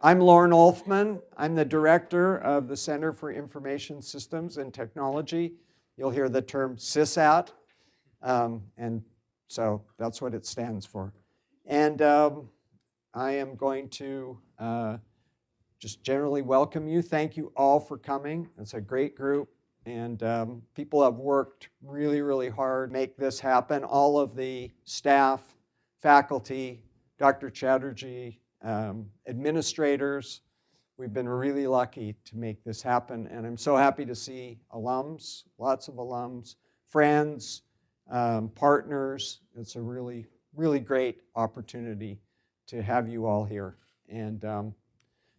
I'm Lauren Olfman. I'm the director of the Center for Information Systems and Technology. You'll hear the term CISAT, and so that's what it stands for. And I am going to just generally welcome you. Thank you all for coming. It's a great group, and people have worked really, really hard to make this happen. All of the staff, faculty, Dr. Chatterjee, administrators, we've been really lucky to make this happen, and I'm so happy to see alums, lots of alums, friends, partners. It's a really, really great opportunity to have you all here. And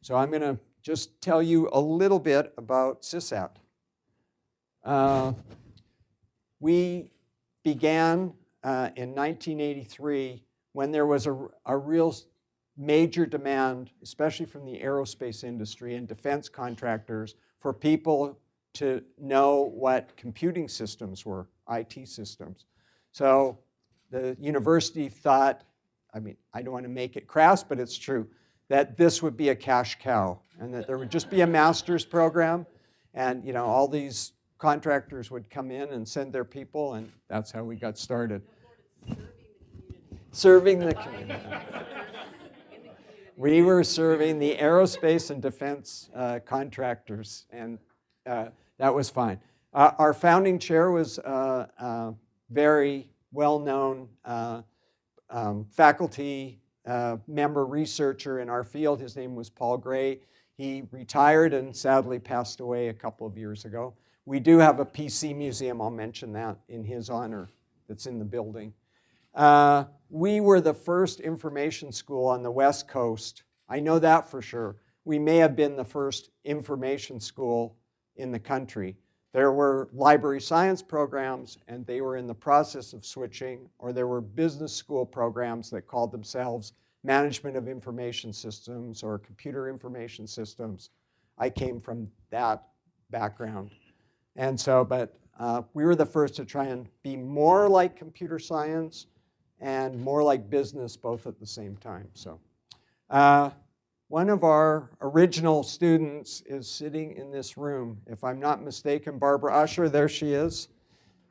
so I'm going to just tell you a little bit about CISAT. We began in 1983 when there was a real major demand, especially from the aerospace industry and defense contractors, for people to know what computing systems were, IT systems. So the university thought, I mean, I don't want to make it crass, but it's true, that this would be a cash cow and that there would just be a master's program, and all these contractors would come in and send their people, and that's how we got started. Serving the community. We were serving the aerospace and defense contractors, and that was fine. Our founding chair was a very well-known faculty member researcher in our field. His name was Paul Gray. He retired and sadly passed away a couple of years ago. We do have a PC museum, I'll mention that, in his honor that's in the building. We were the first information school on the West Coast. I know that for sure. We may have been the first information school in the country. There were library science programs, and they were in the process of switching, or there were business school programs that called themselves Management of Information Systems or Computer Information Systems. I came from that background. And so, but we were the first to try and be more like computer science and more like business, both at the same time. So one of our original students is sitting in this room. If I'm not mistaken, Barbara Usher, there she is.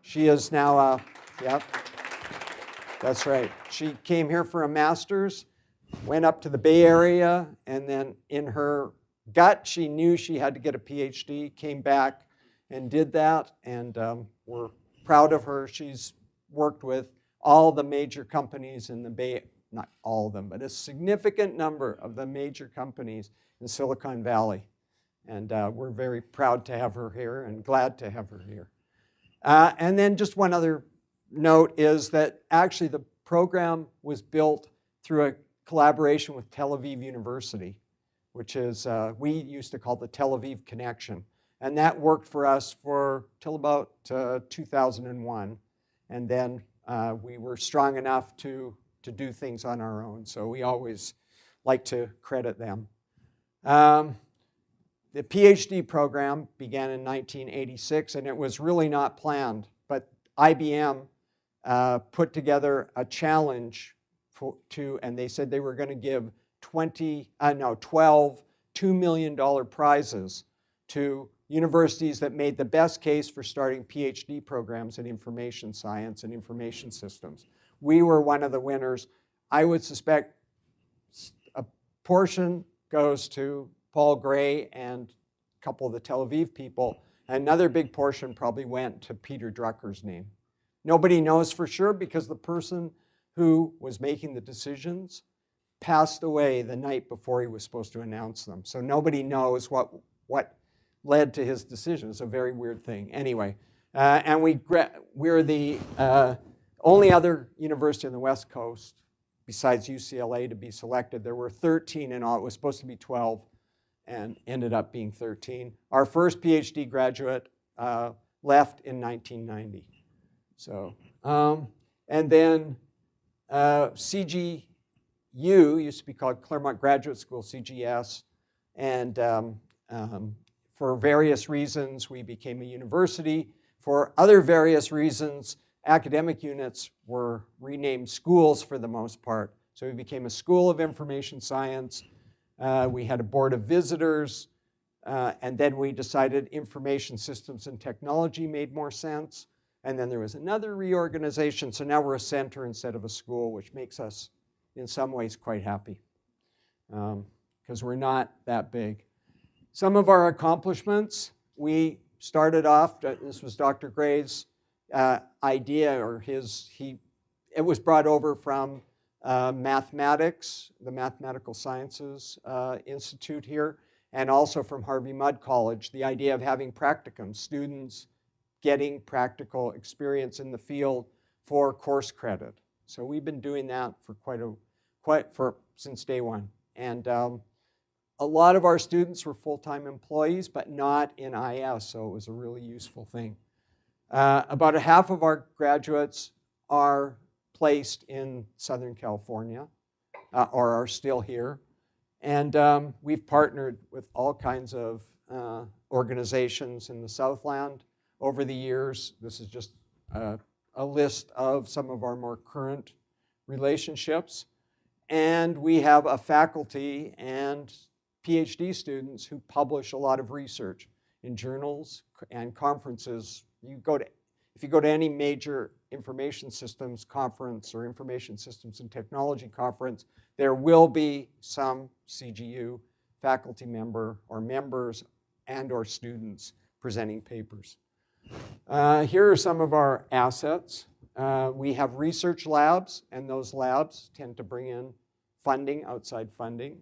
She is now, yep, that's right. She came here for a master's, went up to the Bay Area, and then in her gut, she knew she had to get a PhD, came back and did that, and we're proud of her. She's worked with all the major companies in the Bay, not all of them, but a significant number of the major companies in Silicon Valley. And we're very proud to have her here and glad to have her here. And then just one other note is that actually the program was built through a collaboration with Tel Aviv University, which is, we used to call the Tel Aviv Connection. And that worked for us for till about 2001. And then we were strong enough to do things on our own. So we always like to credit them. The PhD program began in 1986, and it was really not planned. But IBM put together a challenge and they said they were going to give 12 $2 million prizes to universities that made the best case for starting PhD programs in information science and information systems. We were one of the winners. I would suspect a portion goes to Paul Gray and a couple of the Tel Aviv people. Another big portion probably went to Peter Drucker's name. Nobody knows for sure because the person who was making the decisions passed away the night before he was supposed to announce them. So nobody knows what led to his decision. It's a very weird thing. Anyway, and we're the only other university on the West Coast besides UCLA to be selected. There were 13 in all. It was supposed to be 12 and ended up being 13. Our first PhD graduate left in 1990. So, and then CGU used to be called Claremont Graduate School, CGS, and for various reasons, we became a university. For other various reasons, academic units were renamed schools for the most part. So we became a School of Information Science, We had a board of visitors, and then we decided information systems and technology made more sense. And then there was another reorganization, so now we're a center instead of a school, which makes us, in some ways, quite happy, because we're not that big. Some of our accomplishments, we started off, this was Dr. Gray's idea, or it was brought over from mathematics, the Mathematical Sciences Institute here, and also from Harvey Mudd College, the idea of having practicums, students getting practical experience in the field for course credit. So we've been doing that for since day one. And a lot of our students were full-time employees, but not in IS, so it was a really useful thing. About a half of our graduates are placed in Southern California, or are still here. And we've partnered with all kinds of organizations in the Southland over the years. This is just a list of some of our more current relationships. And we have a faculty and PhD students who publish a lot of research in journals and conferences. If you go to any major information systems conference or information systems and technology conference, there will be some CGU faculty member or members and or students presenting papers. Here are some of our assets. We have research labs, and those labs tend to bring in funding, outside funding.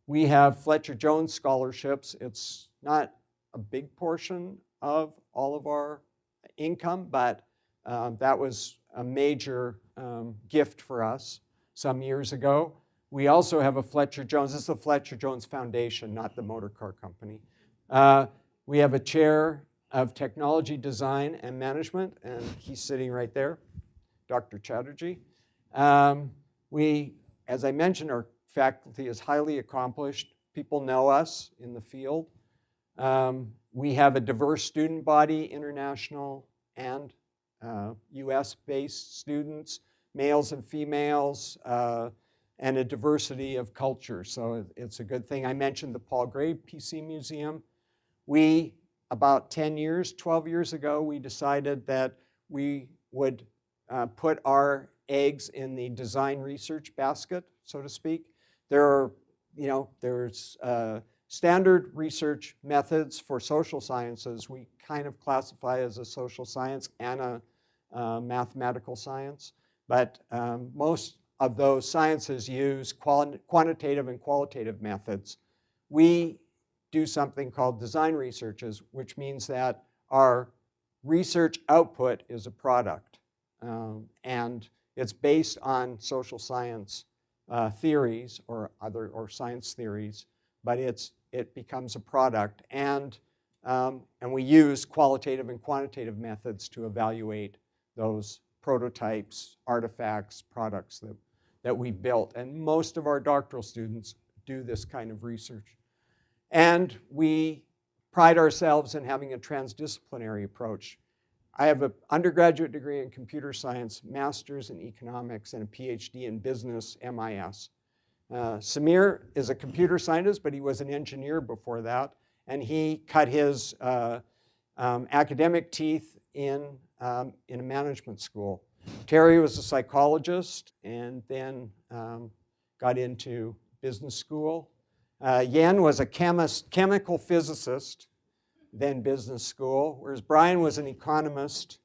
We have Fletcher Jones scholarships. It's not a big portion of all of our income, but that was a major gift for us some years ago. We also have a Fletcher Jones. This is the Fletcher Jones Foundation, not the motor car company. We have a chair of technology design and management, and he's sitting right there, Dr. Chatterjee. As I mentioned, our faculty is highly accomplished. People know us in the field. We have a diverse student body, international and US-based students, males and females, and a diversity of culture. So it's a good thing. I mentioned the Paul Gray PC Museum. About 12 years ago, we decided that we would put our eggs in the design research basket, so to speak. There's standard research methods for social sciences. We kind of classify as a social science and a mathematical science. But most of those sciences use quantitative and qualitative methods. We do something called design researches, which means that our research output is a product. And it's based on social science theories or science theories, but it becomes a product. And we use qualitative and quantitative methods to evaluate those prototypes, artifacts, products that we built. And most of our doctoral students do this kind of research. And we pride ourselves in having a transdisciplinary approach. I have an undergraduate degree in computer science, master's in economics, and a PhD in business, MIS. Samir is a computer scientist, but he was an engineer before that, and he cut his academic teeth in a management school. Terry was a psychologist and then got into business school. Yen was a chemical physicist, then business school, whereas Brian was an economist,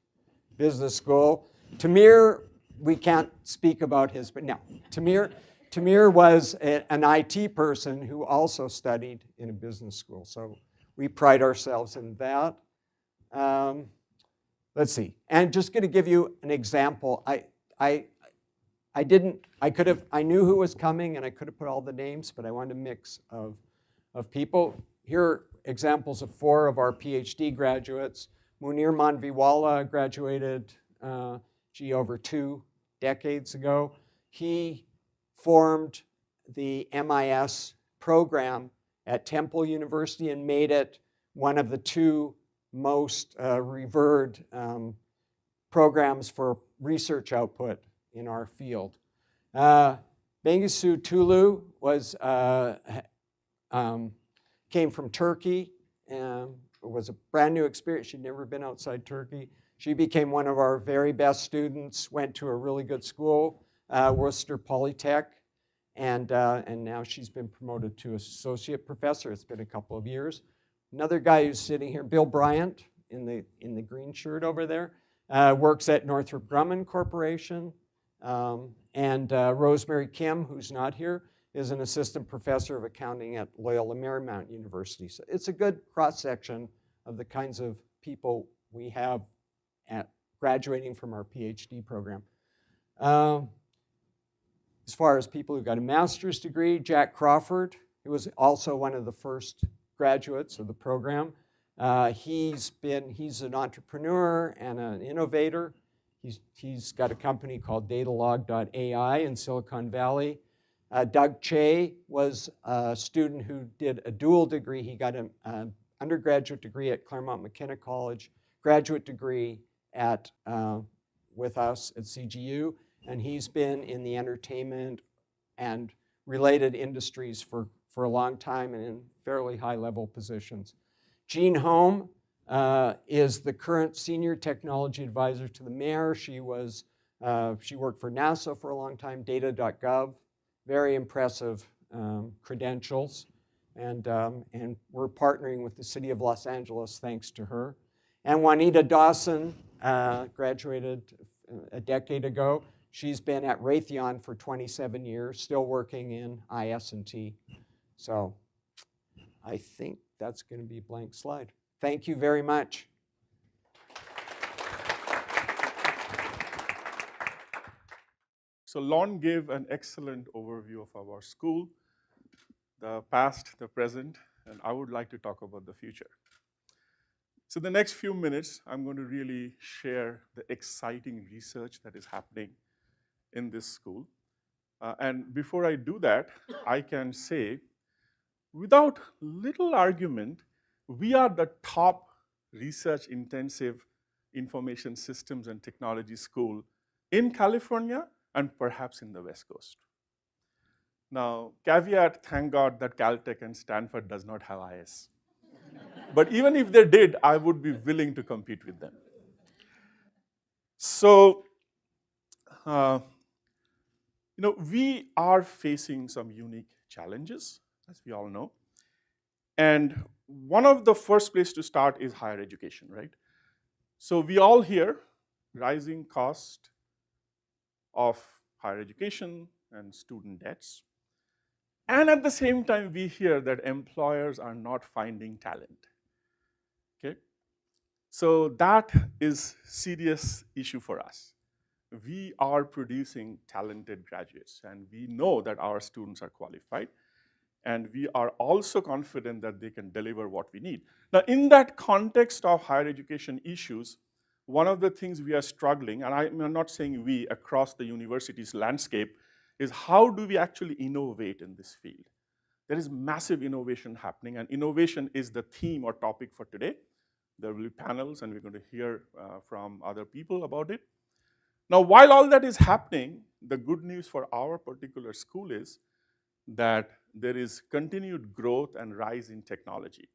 business school. Tamir, we can't speak about his, but no. Tamir was an IT person who also studied in a business school, so we pride ourselves in that. Let's see, and just going to give you an example. I knew who was coming and I could have put all the names, but I wanted a mix of people. Here are examples of 4 of our PhD graduates. Munir Manviwala graduated, over 2 decades ago. He formed the MIS program at Temple University and made it one of the 2 most revered programs for research output in our field. Ben Bengisu Tulu was, came from Turkey and was a brand new experience. She'd never been outside Turkey. She became one of our very best students, went to a really good school, Worcester Polytech, and now she's been promoted to associate professor. It's been a couple of years. Another guy who's sitting here, Bill Bryant, in the green shirt over there, works at Northrop Grumman Corporation. And Rosemary Kim, who's not here, is an assistant professor of accounting at Loyola Marymount University. So it's a good cross-section of the kinds of people we have at graduating from our PhD program. As far as people who got a master's degree, Jack Crawford, who was also one of the first graduates of the program. He's an entrepreneur and an innovator. He's got a company called datalog.ai in Silicon Valley. Doug Che was a student who did a dual degree. He got an undergraduate degree at Claremont McKenna College, graduate degree with us at CGU, and he's been in the entertainment and related industries for a long time and in fairly high-level positions. Jean Holm is the current senior technology advisor to the mayor. She worked for NASA for a long time, data.gov, very impressive credentials, and we're partnering with the city of Los Angeles thanks to her. And Juanita Dawson graduated a decade ago. She's been at Raytheon for 27 years, still working in IS&T. So I think that's going to be a blank slide. Thank you very much. So Lon gave an excellent overview of our school, the past, the present, and I would like to talk about the future. So the next few minutes, I'm going to really share the exciting research that is happening in this school. And before I do that, I can say, without little argument, we are the top research-intensive information systems and technology school in California and perhaps in the West Coast. Now, caveat, thank God that Caltech and Stanford does not have IS. But even if they did, I would be willing to compete with them. So, we are facing some unique challenges, as we all know. And one of the first place to start is higher education, right? So we all hear rising cost of higher education and student debts. And at the same time, we hear that employers are not finding talent, okay? So that is a serious issue for us. We are producing talented graduates, and we know that our students are qualified, and we are also confident that they can deliver what we need. Now, in that context of higher education issues, one of the things we are struggling, and I'm not saying we, across the university's landscape, is how do we actually innovate in this field? There is massive innovation happening, and innovation is the theme or topic for today. There will be panels, and we're going to hear from other people about it. Now, while all that is happening, the good news for our particular school is that there is continued growth and rise in technology.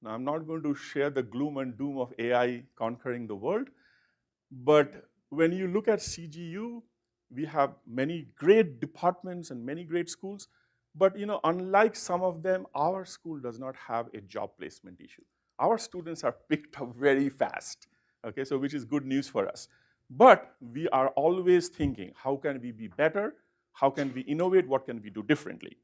Now, I'm not going to share the gloom and doom of AI conquering the world, but when you look at CGU, we have many great departments and many great schools, but unlike some of them, our school does not have a job placement issue. Our students are picked up very fast, okay, so which is good news for us. But we are always thinking, how can we be better? How can we innovate? What can we do differently?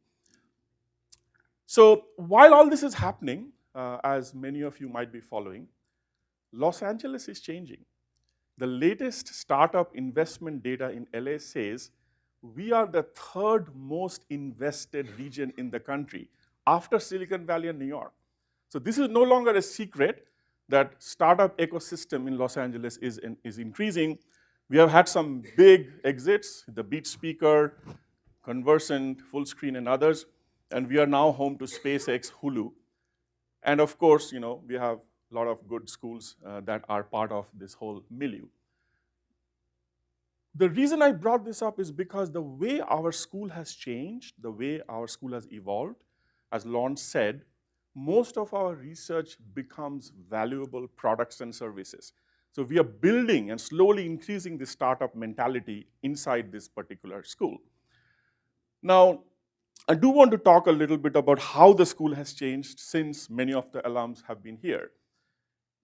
So while all this is happening, as many of you might be following, Los Angeles is changing. The latest startup investment data in LA says we are the third most invested region in the country after Silicon Valley and New York. So this is no longer a secret that startup ecosystem in Los Angeles is increasing. We have had some big exits, the Beat Speaker, Conversant, Fullscreen, and others, and we are now home to SpaceX, Hulu. And of course, we have a lot of good schools that are part of this whole milieu. The reason I brought this up is because the way our school has changed, the way our school has evolved, as Lon said, most of our research becomes valuable products and services. So we are building and slowly increasing the startup mentality inside this particular school. Now, I do want to talk a little bit about how the school has changed since many of the alums have been here.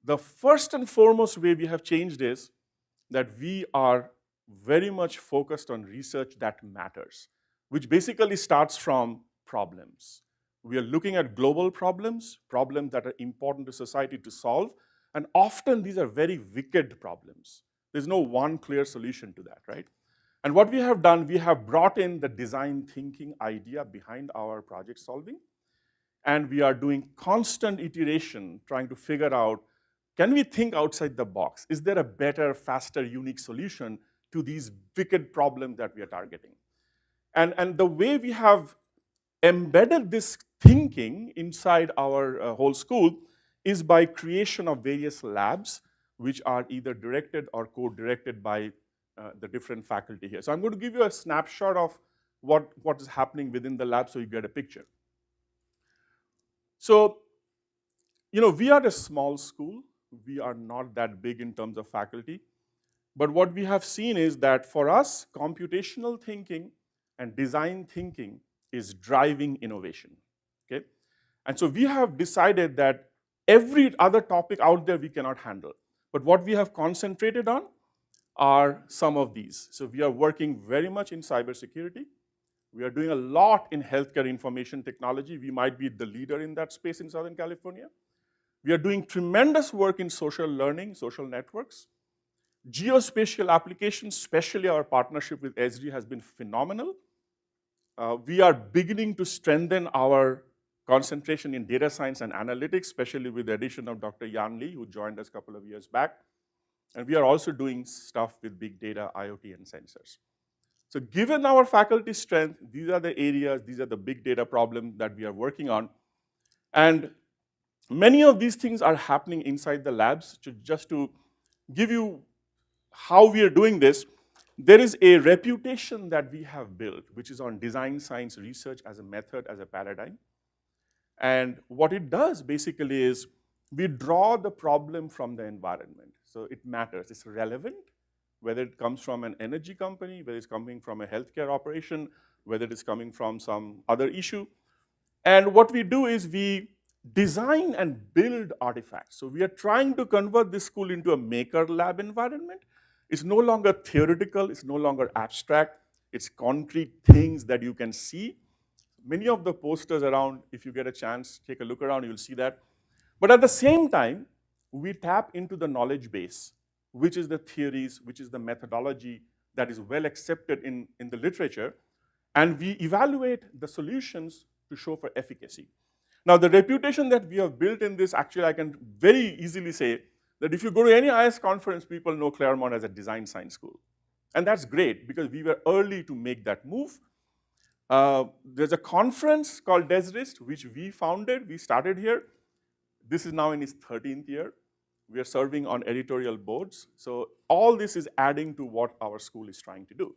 The first and foremost way we have changed is that we are very much focused on research that matters, which basically starts from problems. We are looking at global problems, problems that are important to society to solve, and often these are very wicked problems. There's no one clear solution to that, right? And what we have done, we have brought in the design thinking idea behind our project solving, and we are doing constant iteration, trying to figure out, can we think outside the box? Is there a better, faster, unique solution to these wicked problems that we are targeting? And the way we have embedded this thinking inside our whole school is by creation of various labs, which are either directed or co-directed by the different faculty here. So I'm going to give you a snapshot of what is happening within the lab so you get a picture. So, we are a small school. We are not that big in terms of faculty. But what we have seen is that for us, computational thinking and design thinking is driving innovation, okay? And so we have decided that every other topic out there we cannot handle. But what we have concentrated on are some of these. So we are working very much in cybersecurity. We are doing a lot in healthcare information technology. We might be the leader in that space in Southern California. We are doing tremendous work in social learning, social networks. Geospatial applications, especially our partnership with Esri, has been phenomenal. We are beginning to strengthen our concentration in data science and analytics, especially with the addition of Dr. Yan Li, who joined us a couple of years back. And we are also doing stuff with big data, IoT, and sensors. So given our faculty strength, these are the areas, these are the big data problems that we are working on. And many of these things are happening inside the labs. Just to give you how we are doing this, there is a reputation that we have built, which is on design science research as a method, as a paradigm. And what it does basically is we draw the problem from the environment. So it matters, it's relevant, whether it comes from an energy company, whether it's coming from a healthcare operation, whether it is coming from some other issue. And what we do is we design and build artifacts. So we are trying to convert this school into a maker lab environment. It's no longer theoretical, it's no longer abstract, it's concrete things that you can see. Many of the posters around, if you get a chance, take a look around, you'll see that. But at the same time, we tap into the knowledge base, which is the theories, which is the methodology that is well accepted in the literature, and we evaluate the solutions to show for efficacy. Now, the reputation that we have built in this, actually, I can very easily say that if you go to any IS conference, people know Claremont as a design science school. And that's great, because we were early to make that move. There's a conference called DESRIST, which we founded. We started here. This is now in its 13th year. We are serving on editorial boards. So all this is adding to what our school is trying to do.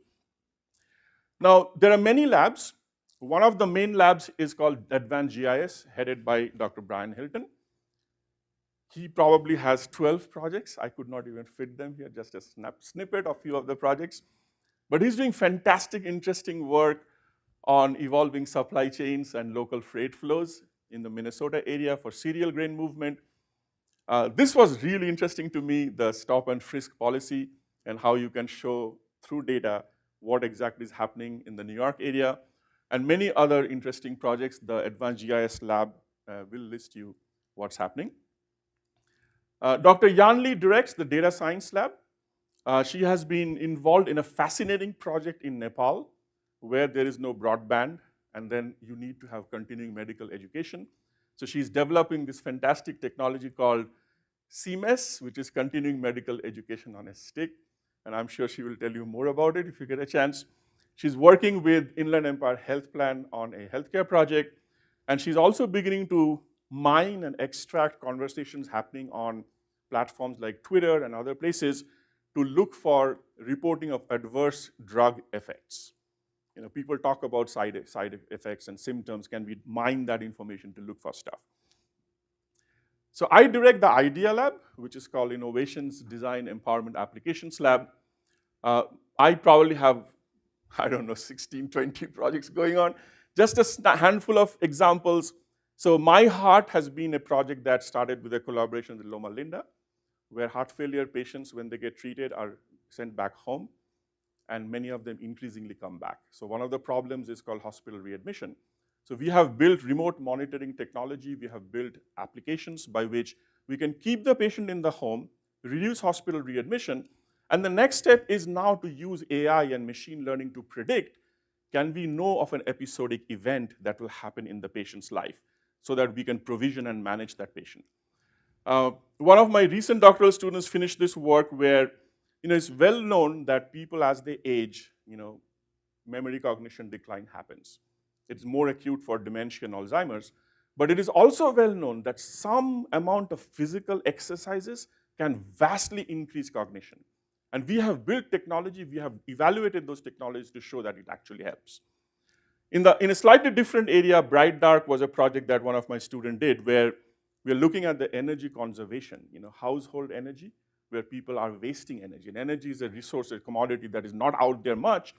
Now, there are many labs. One of the main labs is called Advanced GIS, headed by Dr. Brian Hilton. He probably has 12 projects. I could not even fit them here, just a snippet of a few of the projects. But he's doing fantastic, interesting work on evolving supply chains and local freight flows in the Minnesota area for cereal grain movement. This was really interesting to me, the stop and frisk policy and how you can show through data what exactly is happening in the New York area, and many other interesting projects. The Advanced GIS Lab will list you what's happening. Dr. Yan Li directs the Data Science Lab. She has been involved in a fascinating project in Nepal where there is no broadband, and then you need to have continuing medical education. So she's developing this fantastic technology called CMES, which is Continuing Medical Education on a Stick, and I'm sure she will tell you more about it if you get a chance. She's working with Inland Empire Health Plan on a healthcare project, and she's also beginning to mine and extract conversations happening on platforms like Twitter and other places to look for reporting of adverse drug effects. People talk about side effects and symptoms. Can we mine that information to look for stuff? So I direct the Idea Lab, which is called Innovations, Design, Empowerment, Applications Lab. I probably have, I don't know, 16, 20 projects going on. Just a handful of examples. So My Heart has been a project that started with a collaboration with Loma Linda, where heart failure patients, when they get treated, are sent back home, and many of them increasingly come back. So one of the problems is called hospital readmission. So we have built remote monitoring technology. We have built applications by which we can keep the patient in the home, reduce hospital readmission, and the next step is now to use AI and machine learning to predict, can we know of an episodic event that will happen in the patient's life so that we can provision and manage that patient. One of my recent doctoral students finished this work where it's well known that people as they age, memory cognition decline happens. It's more acute for dementia and Alzheimer's, but it is also well known that some amount of physical exercises can vastly increase cognition. And we have built technology, we have evaluated those technologies to show that it actually helps. In a slightly different area, Bright Dark was a project that one of my students did where we're looking at the energy conservation, household energy, where people are wasting energy. And energy is a resource, a commodity that is not out there much.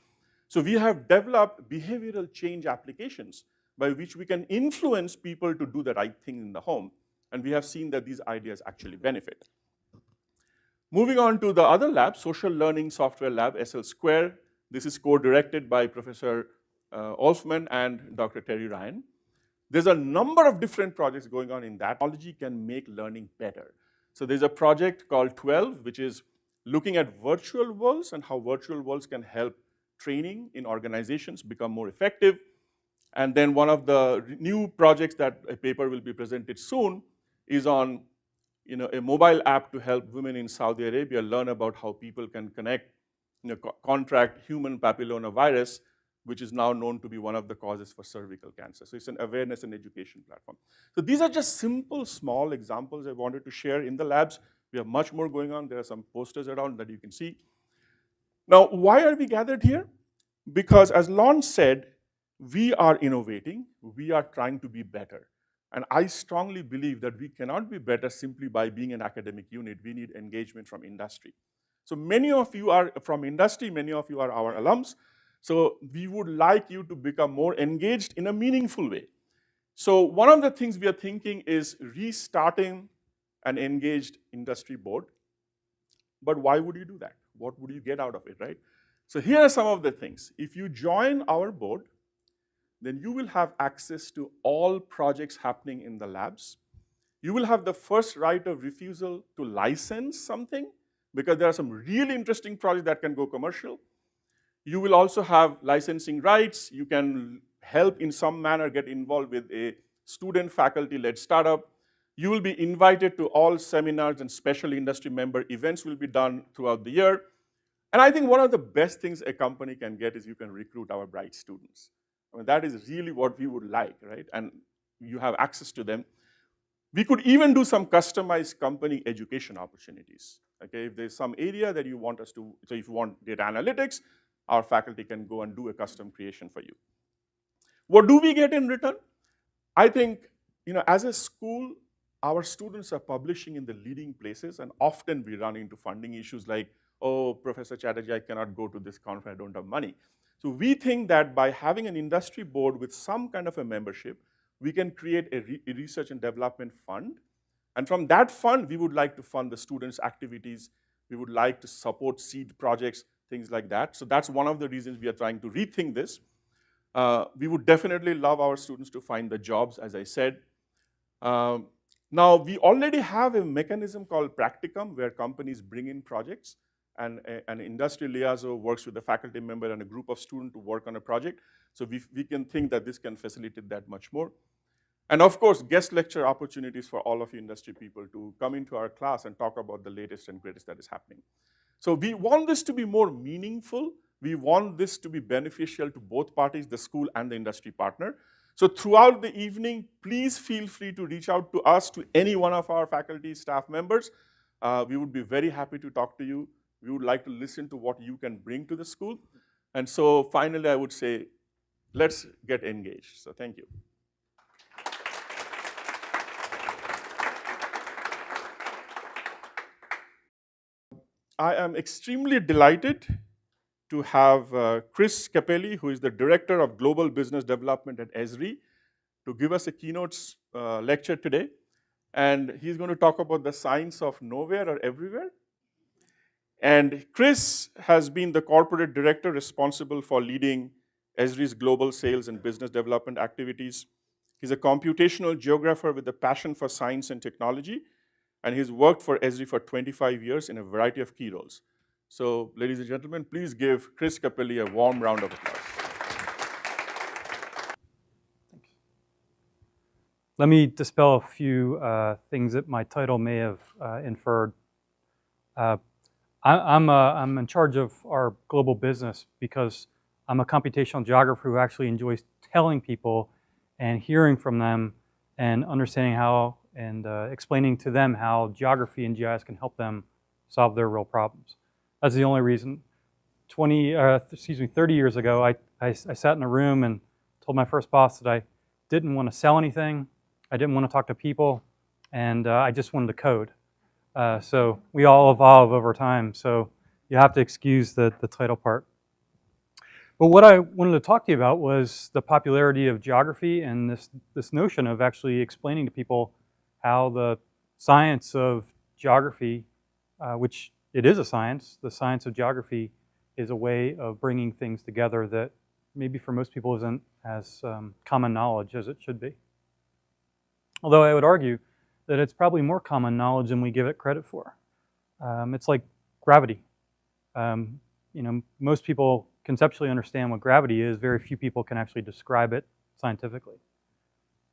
So we have developed behavioral change applications by which we can influence people to do the right thing in the home. And we have seen that these ideas actually benefit. Moving on to the other lab, Social Learning Software Lab, SL Square. This is co-directed by Professor Olfman and Dr. Terry Ryan. There's a number of different projects going on in that. Technology can make learning better. So there's a project called 12, which is looking at virtual worlds and how virtual worlds can help training in organizations become more effective. And then one of the new projects that a paper will be presented soon is on a mobile app to help women in Saudi Arabia learn about how people can contract human papillomavirus, which is now known to be one of the causes for cervical cancer. So it's an awareness and education platform. So these are just simple, small examples I wanted to share in the labs. We have much more going on. There are some posters around that you can see. Now, why are we gathered here? Because as Lon said, we are innovating. We are trying to be better. And I strongly believe that we cannot be better simply by being an academic unit. We need engagement from industry. So many of you are from industry. Many of you are our alums. So we would like you to become more engaged in a meaningful way. So one of the things we are thinking is restarting an engaged industry board. But why would you do that? What would you get out of it, right? So here are some of the things. If you join our board, then you will have access to all projects happening in the labs. You will have the first right of refusal to license something, because there are some really interesting projects that can go commercial. You will also have licensing rights. You can help in some manner get involved with a student faculty-led startup. You will be invited to all seminars and special industry member events will be done throughout the year. And I think one of the best things a company can get is you can recruit our bright students. I mean, that is really what we would like, right? And you have access to them. We could even do some customized company education opportunities. Okay, if there's some area that you want us to, so if you want data analytics, our faculty can go and do a custom creation for you. What do we get in return? I think, as a school, our students are publishing in the leading places, and often we run into funding issues like, oh, Professor Chatterjee, I cannot go to this conference, I don't have money. So we think that by having an industry board with some kind of a membership, we can create a research and development fund. And from that fund, we would like to fund the students' activities. We would like to support seed projects, things like that. So that's one of the reasons we are trying to rethink this. We would definitely love our students to find the jobs, as I said. Now, we already have a mechanism called Practicum, where companies bring in projects, and an industry liaison works with a faculty member and a group of students to work on a project. So we can think that this can facilitate that much more. And of course, guest lecture opportunities for all of you industry people to come into our class and talk about the latest and greatest that is happening. So we want this to be more meaningful. We want this to be beneficial to both parties, the school and the industry partner. So throughout the evening, please feel free to reach out to us, to any one of our faculty, staff members. We would be very happy to talk to you. We would like to listen to what you can bring to the school. And so finally, I would say, let's get engaged. So thank you. I am extremely delighted to have Chris Capelli, who is the Director of Global Business Development at Esri, to give us a keynote lecture today. And he's going to talk about the science of nowhere or everywhere. And Chris has been the corporate director responsible for leading Esri's global sales and business development activities. He's a computational geographer with a passion for science and technology, and he's worked for Esri for 25 years in a variety of key roles. So, ladies and gentlemen, please give Chris Capelli a warm round of applause. Let me dispel a few things that my title may have inferred. I'm in charge of our global business because I'm a computational geographer who actually enjoys telling people and hearing from them and understanding how and explaining to them how geography and GIS can help them solve their real problems. That's the only reason. 30 years ago, I sat in a room and told my first boss that I didn't want to sell anything, I didn't want to talk to people, and I just wanted to code. So we all evolve over time, so you have to excuse the title part. But what I wanted to talk to you about was the popularity of geography and this notion of actually explaining to people how the science of geography, which it is a science, the science of geography is a way of bringing things together that maybe for most people isn't as common knowledge as it should be. Although I would argue that it's probably more common knowledge than we give it credit for. It's like gravity. Most people conceptually understand what gravity is. Very few people can actually describe it scientifically.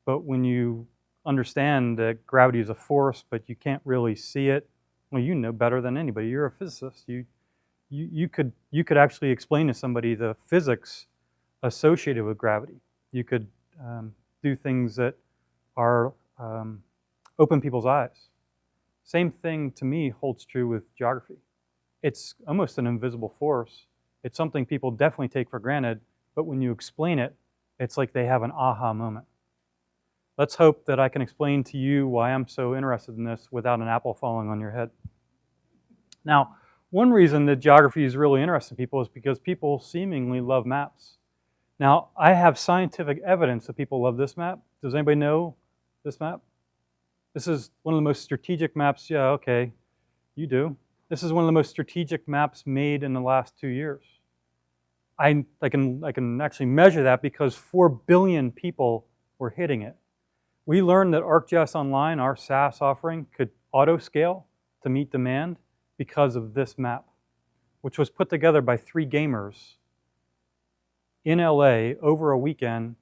But when you understand that gravity is a force, but you can't really see it, well, you know better than anybody. You're a physicist. You could actually explain to somebody the physics associated with gravity. You could do things that are open people's eyes. Same thing to me holds true with geography. It's almost an invisible force. It's something people definitely take for granted, but when you explain it, it's like they have an aha moment. Let's hope that I can explain to you why I'm so interested in this without an apple falling on your head. Now, one reason that geography is really interesting to people is because people seemingly love maps. Now, I have scientific evidence that people love this map. Does anybody know this map? This is one of the most strategic maps. Yeah, okay, you do. This is one of the most strategic maps made in the last 2 years. I can actually measure that because 4 billion people were hitting it. We learned that ArcGIS Online, our SaaS offering, could auto-scale to meet demand because of this map, which was put together by 3 gamers in LA over a weekend,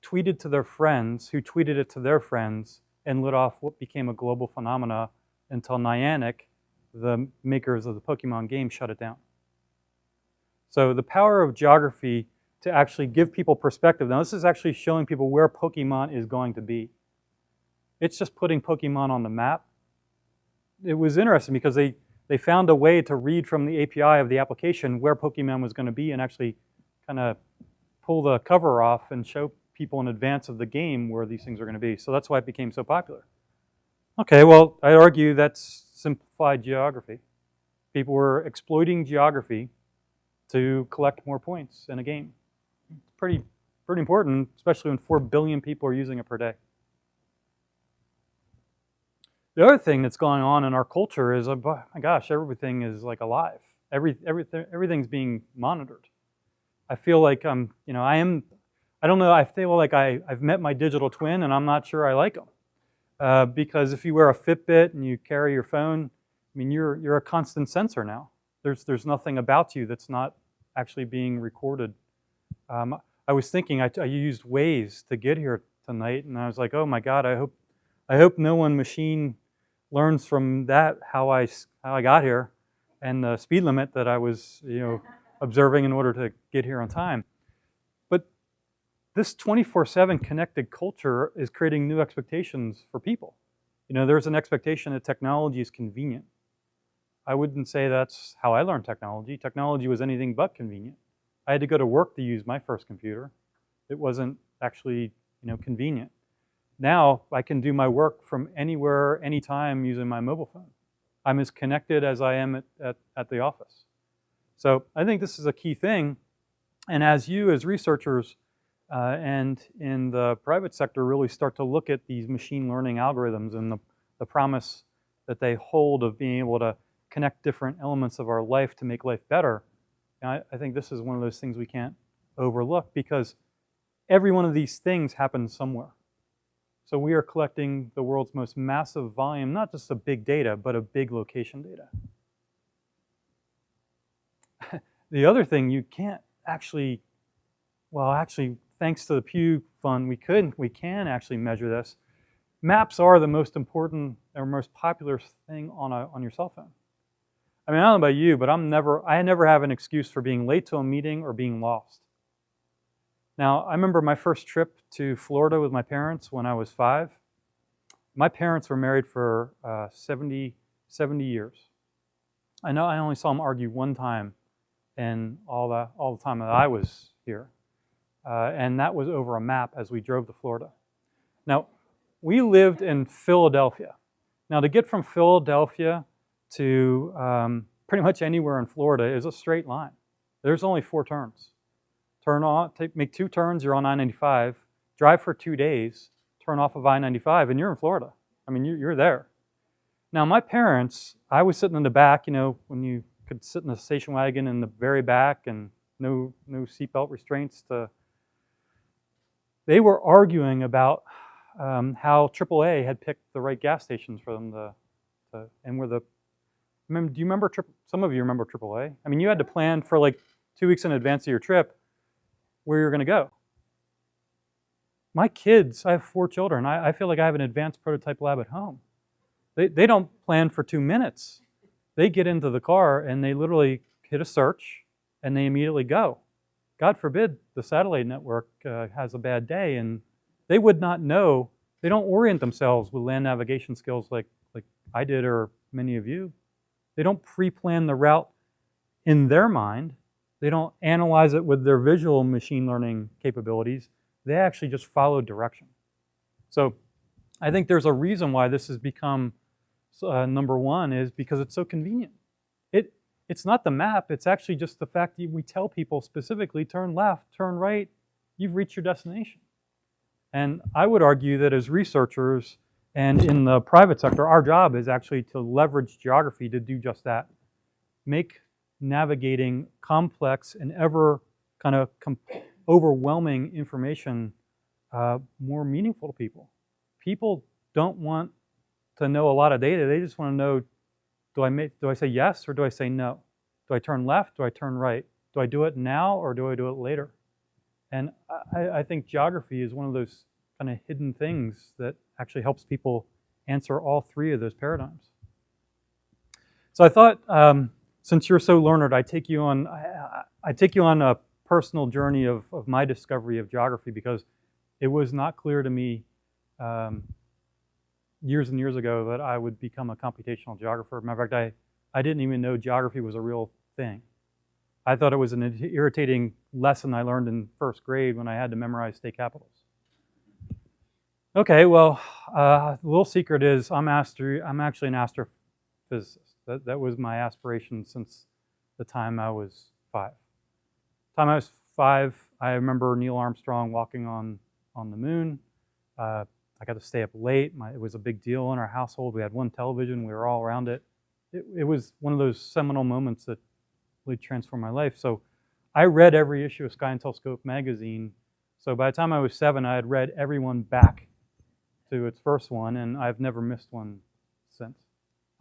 tweeted to their friends, who tweeted it to their friends, and lit off what became a global phenomena until Niantic, the makers of the Pokemon game, shut it down. So the power of geography to actually give people perspective. Now this is actually showing people where Pokemon is going to be. It's just putting Pokemon on the map. It was interesting because they found a way to read from the API of the application where Pokemon was going to be and actually kind of pull the cover off and show people in advance of the game where these things are going to be. So that's why it became so popular. Okay, well, I argue that's simplified geography. People were exploiting geography to collect more points in a game. It's pretty important, especially when 4 billion people are using it per day. The other thing that's going on in our culture is, oh my gosh, everything is like alive. Everything's being monitored. I feel like I don't know, I feel like I've met my digital twin and I'm not sure I like them. Because if you wear a Fitbit and you carry your phone, I mean, you're a constant sensor now. There's nothing about you that's not actually being recorded. I was thinking, I used Waze to get here tonight, and I was like, oh my God, I hope no one machine learns from that how I got here and the speed limit that I was observing in order to get here on time. But this 24/7 connected culture is creating new expectations for people. There's an expectation that technology is convenient. I wouldn't say that's how I learned technology. Technology was anything but convenient. I had to go to work to use my first computer. It wasn't actually, convenient. Now I can do my work from anywhere, anytime using my mobile phone. I'm as connected as I am at the office. So I think this is a key thing. And as you, as researchers and in the private sector, really start to look at these machine learning algorithms and the promise that they hold of being able to connect different elements of our life to make life better, I think this is one of those things we can't overlook, because every one of these things happens somewhere. So we are collecting the world's most massive volume, not just of big data, but of big location data. The other thing you can't actually, thanks to the Pew Fund, we can actually measure this. Maps are the most important or most popular thing on your cell phone. I mean, I don't know about you, but I never have an excuse for being late to a meeting or being lost. Now, I remember my first trip to Florida with my parents when I was 5. My parents were married for 70 years. I know I only saw them argue one time in all the time that I was here. And that was over a map as we drove to Florida. Now, we lived in Philadelphia. Now, to get from Philadelphia to pretty much anywhere in Florida is a straight line. There's only 4 turns. Make 2 turns, you're on I-95, drive for 2 days, turn off of I-95, and you're in Florida. I mean, you're there. Now, my parents, I was sitting in the back, when you could sit in the station wagon in the very back and no seatbelt restraints. They were arguing about how AAA had picked the right gas stations for them and where do you remember, some of you remember AAA? I mean, you had to plan for like 2 weeks in advance of your trip where you're going to go. My kids, I have 4 children. I feel like I have an advanced prototype lab at home. They don't plan for 2 minutes. They get into the car and they literally hit a search and they immediately go. God forbid the satellite network has a bad day and they would not know. They don't orient themselves with land navigation skills like I did or many of you. They don't pre-plan the route in their mind. They don't analyze it with their visual machine learning capabilities. They actually just follow direction. So I think there's a reason why this has become number one, is because it's so convenient. It's not the map. It's actually just the fact that we tell people specifically, turn left, turn right, you've reached your destination. And I would argue that as researchers and in the private sector, our job is actually to leverage geography to do just that. Make navigating complex and ever kind of overwhelming information more meaningful to people. People don't want to know a lot of data. They just want to know, do I say yes or do I say no? Do I turn left? Do I turn right? Do I do it now or do I do it later? And I think geography is one of those kind of hidden things that actually helps people answer all 3 of those paradigms. So I thought, since you're so learned, I take you on a personal journey of my discovery of geography, because it was not clear to me years and years ago that I would become a computational geographer. Matter of fact, I didn't even know geography was a real thing. I thought it was an irritating lesson I learned in 1st grade when I had to memorize state capitals. Okay, well, the little secret is I'm actually an astrophysicist. That was my aspiration since the time I was 5. Time I was 5, I remember Neil Armstrong walking on the moon. I got to stay up late. It was a big deal in our household. We had 1 television. We were all around it. It was one of those seminal moments that really transformed my life. So I read every issue of Sky and Telescope magazine. So by the time I was 7, I had read every one back to its first one, and I've never missed one since.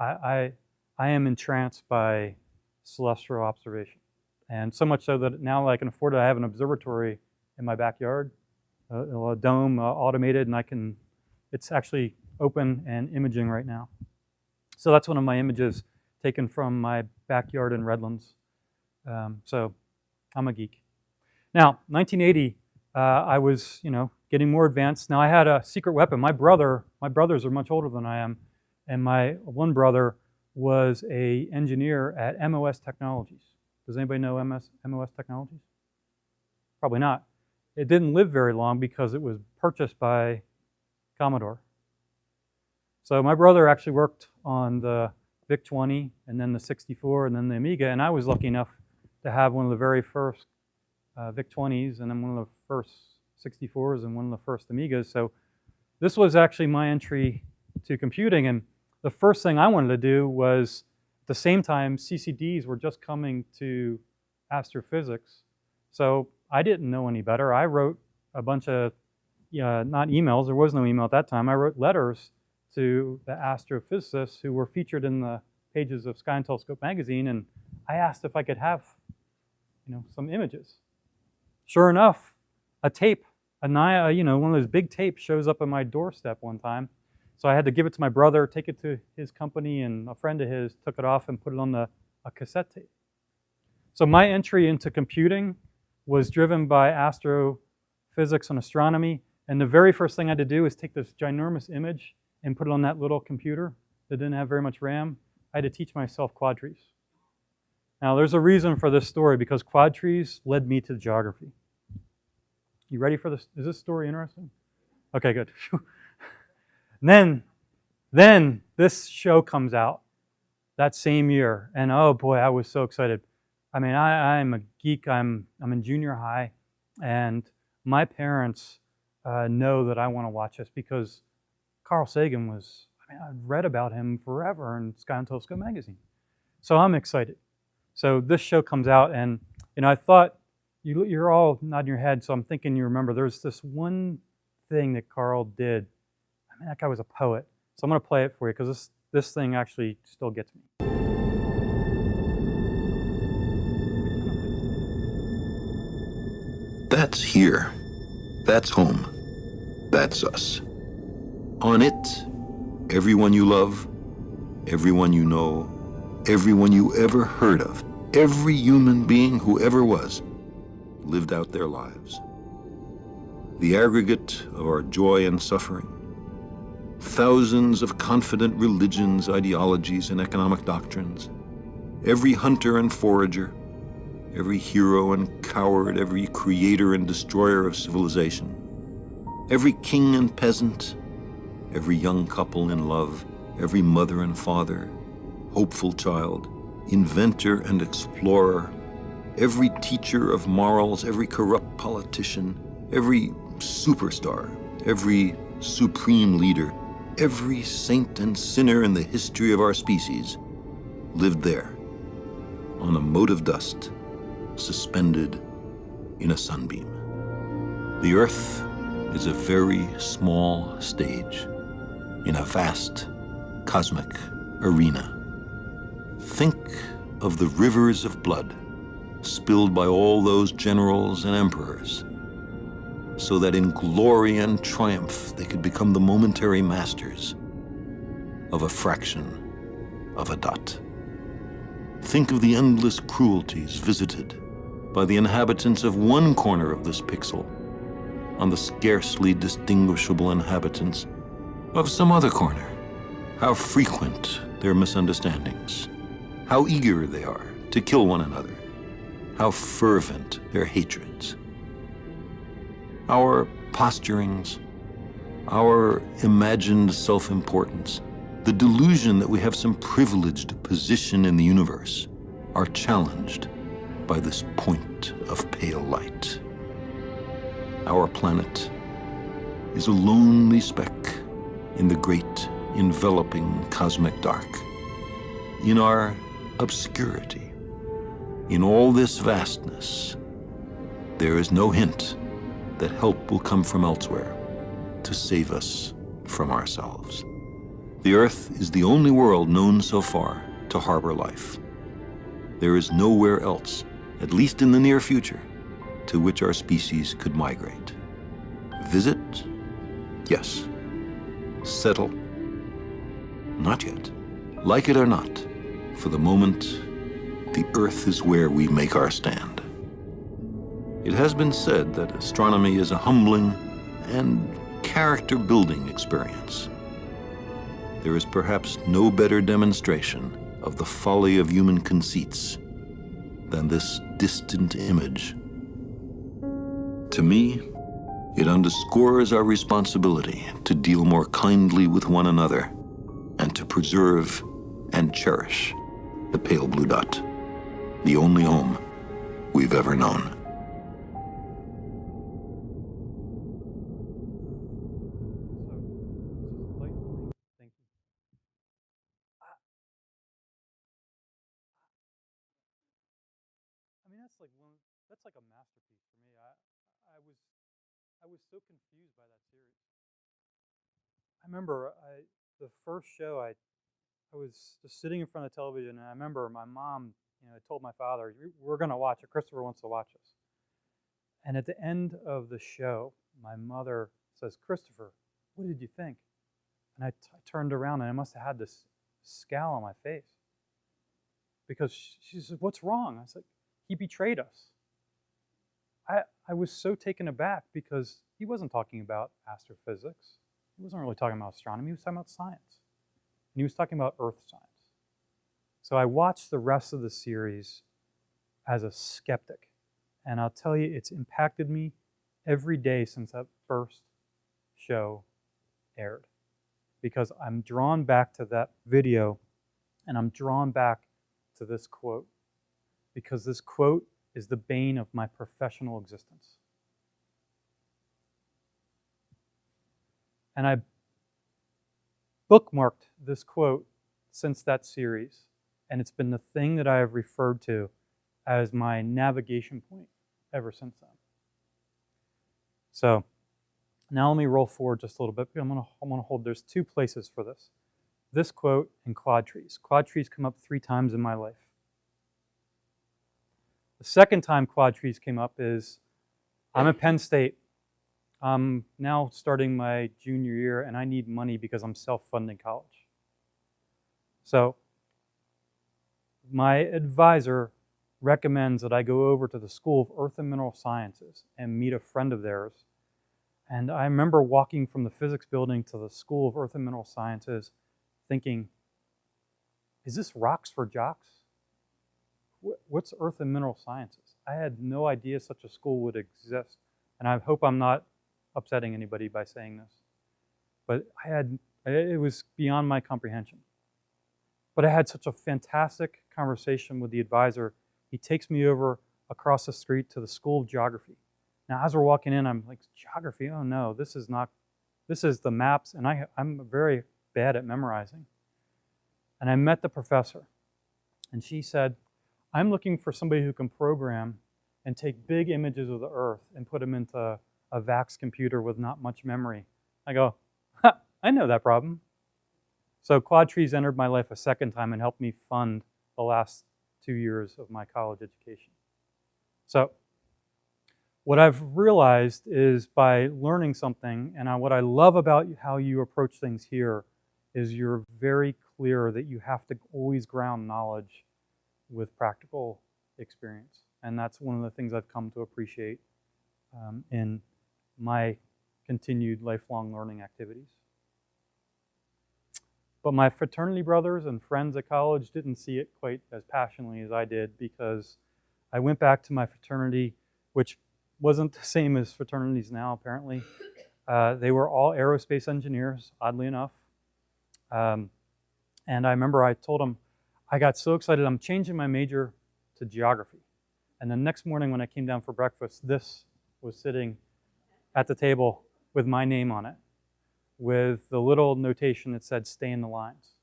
I am entranced by celestial observation. And so much so that now I can afford it. I have an observatory in my backyard, a dome, automated, and it's actually open and imaging right now. So that's one of my images taken from my backyard in Redlands. So I'm a geek. Now, 1980, I was, getting more advanced. Now I had a secret weapon. My brothers are much older than I am, and my one brother was an engineer at MOS Technologies. Does anybody know MOS Technologies? Probably not. It didn't live very long because it was purchased by Commodore. So my brother actually worked on the VIC-20 and then the 64 and then the Amiga, and I was lucky enough to have one of the very first VIC-20s and then one of the first 64s and one of the first Amigas. So this was actually my entry to computing, and the first thing I wanted to do was, at the same time, CCDs were just coming to astrophysics. So I didn't know any better. I wrote a bunch of, not emails, there was no email at that time. I wrote letters to the astrophysicists who were featured in the pages of Sky and Telescope magazine, and I asked if I could have, some images. Sure enough, a tape, one of those big tapes shows up on my doorstep one time. So I had to give it to my brother, take it to his company, and a friend of his took it off and put it on a cassette tape. So my entry into computing was driven by astrophysics and astronomy, and the very first thing I had to do was take this ginormous image and put it on that little computer that didn't have very much RAM. I had to teach myself quad trees. Now there's a reason for this story, because quad trees led me to geography. You ready for this? Is this story interesting? Okay, good. Then this show comes out that same year, and oh boy, I was so excited. I mean, I'm a geek. I'm in junior high, and my parents know that I want to watch this because Carl Sagan was, I've read about him forever in Sky and Telescope magazine. So I'm excited. So this show comes out, and I thought, you're all nodding your head, so I'm thinking you remember. There's this one thing that Carl did. That guy was a poet. So I'm going to play it for you because this thing actually still gets me. That's here. That's home. That's us. On it, everyone you love, everyone you know, everyone you ever heard of, every human being who ever was, lived out their lives. The aggregate of our joy and suffering, thousands of confident religions, ideologies, and economic doctrines, every hunter and forager, every hero and coward, every creator and destroyer of civilization, every king and peasant, every young couple in love, every mother and father, hopeful child, inventor and explorer, every teacher of morals, every corrupt politician, every superstar, every supreme leader, every saint and sinner in the history of our species lived there, on a mote of dust, suspended in a sunbeam. The Earth is a very small stage in a vast cosmic arena. Think of the rivers of blood spilled by all those generals and emperors, so that in glory and triumph they could become the momentary masters of a fraction of a dot. Think of the endless cruelties visited by the inhabitants of one corner of this pixel on the scarcely distinguishable inhabitants of some other corner. How frequent their misunderstandings, how eager they are to kill one another, how fervent their hatreds. Our posturings, our imagined self-importance, the delusion that we have some privileged position in the universe are challenged by this point of pale light. Our planet is a lonely speck in the great enveloping cosmic dark. In our obscurity, in all this vastness, there is no hint that help will come from elsewhere to save us from ourselves. The Earth is the only world known so far to harbor life. There is nowhere else, at least in the near future, to which our species could migrate. Visit? Yes. Settle? Not yet. Like it or not, for the moment, the Earth is where we make our stand. It has been said that astronomy is a humbling and character-building experience. There is perhaps no better demonstration of the folly of human conceits than this distant image. To me, it underscores our responsibility to deal more kindly with one another and to preserve and cherish the pale blue dot, the only home we've ever known. Thank you. I mean, that's like a masterpiece for me. I was so confused by that series. I remember the first show I was just sitting in front of the television, and I remember my mom, told my father, "We're going to watch it. Christopher wants to watch this." And at the end of the show, my mother says, "Christopher, what did you think?" And I turned around, and I must have had this scowl on my face because she said, "What's wrong?" I was like, "He betrayed us." I was so taken aback because he wasn't talking about astrophysics. He wasn't really talking about astronomy. He was talking about science. And he was talking about earth science. So I watched the rest of the series as a skeptic. And I'll tell you, it's impacted me every day since that first show aired. Because I'm drawn back to that video, and I'm drawn back to this quote. Because this quote is the bane of my professional existence. And I bookmarked this quote since that series, and it's been the thing that I have referred to as my navigation point ever since then. So now let me roll forward just a little bit. I'm gonna hold, there's two places for this. This quote and quad trees. Quad trees come up 3 times in my life. The second time quad trees came up is, I'm at Penn State. I'm now starting my junior year, and I need money because I'm self-funding college. So my advisor recommends that I go over to the School of Earth and Mineral Sciences and meet a friend of theirs. And I remember walking from the physics building to the School of Earth and Mineral Sciences thinking, is this rocks for jocks? What's Earth and Mineral Sciences? I had no idea such a school would exist. And I hope I'm not upsetting anybody by saying this. But it was beyond my comprehension. But I had such a fantastic conversation with the advisor. He takes me over across the street to the School of Geography. Now, as we're walking in, I'm like, geography? Oh no, this is the maps, and I'm very bad at memorizing. And I met the professor, and she said, I'm looking for somebody who can program and take big images of the Earth and put them into a VAX computer with not much memory. I go, I know that problem. So quad trees entered my life a second time and helped me fund the last 2 years of my college education. So what I've realized is by learning something, and what I love about how you approach things here is you're very clear that you have to always ground knowledge with practical experience. And that's one of the things I've come to appreciate in my continued lifelong learning activities. But my fraternity brothers and friends at college didn't see it quite as passionately as I did, because I went back to my fraternity, which wasn't the same as fraternities now, apparently. They were all aerospace engineers, oddly enough. And I remember I told them, I got so excited, I'm changing my major to geography. And the next morning when I came down for breakfast, this was sitting at the table with my name on it, with the little notation that said, stay in the lines.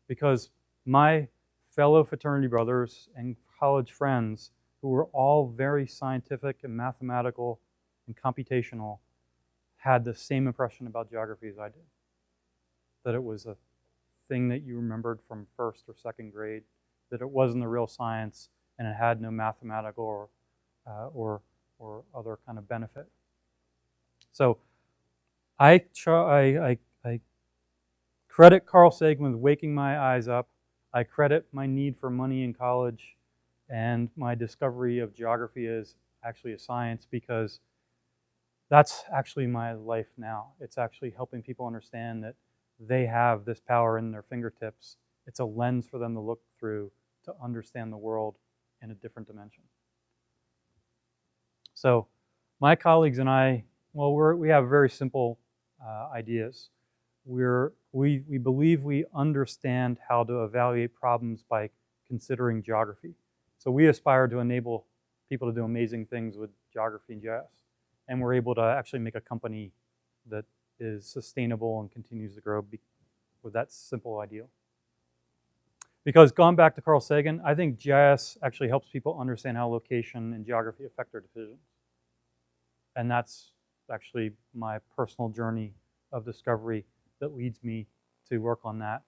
Because my fellow fraternity brothers and college friends, who were all very scientific and mathematical and computational, had the same impression about geography as I did. That it was a thing that you remembered from first or second grade, that it wasn't a real science, and it had no mathematical or other kind of benefit. So I credit Carl Sagan with waking my eyes up. I credit my need for money in college and my discovery of geography as actually a science, because that's actually my life now. It's actually helping people understand that they have this power in their fingertips It's a lens for them to look through to understand the world in a different dimension. So my colleagues and I, well, we have very simple ideas. We believe we understand how to evaluate problems by considering geography. So we aspire to enable people to do amazing things with geography and GIS. And we're able to actually make a company that is sustainable and continues to grow with that simple ideal. Because going back to Carl Sagan, I think GIS actually helps people understand how location and geography affect their decisions. And that's actually my personal journey of discovery that leads me to work on that.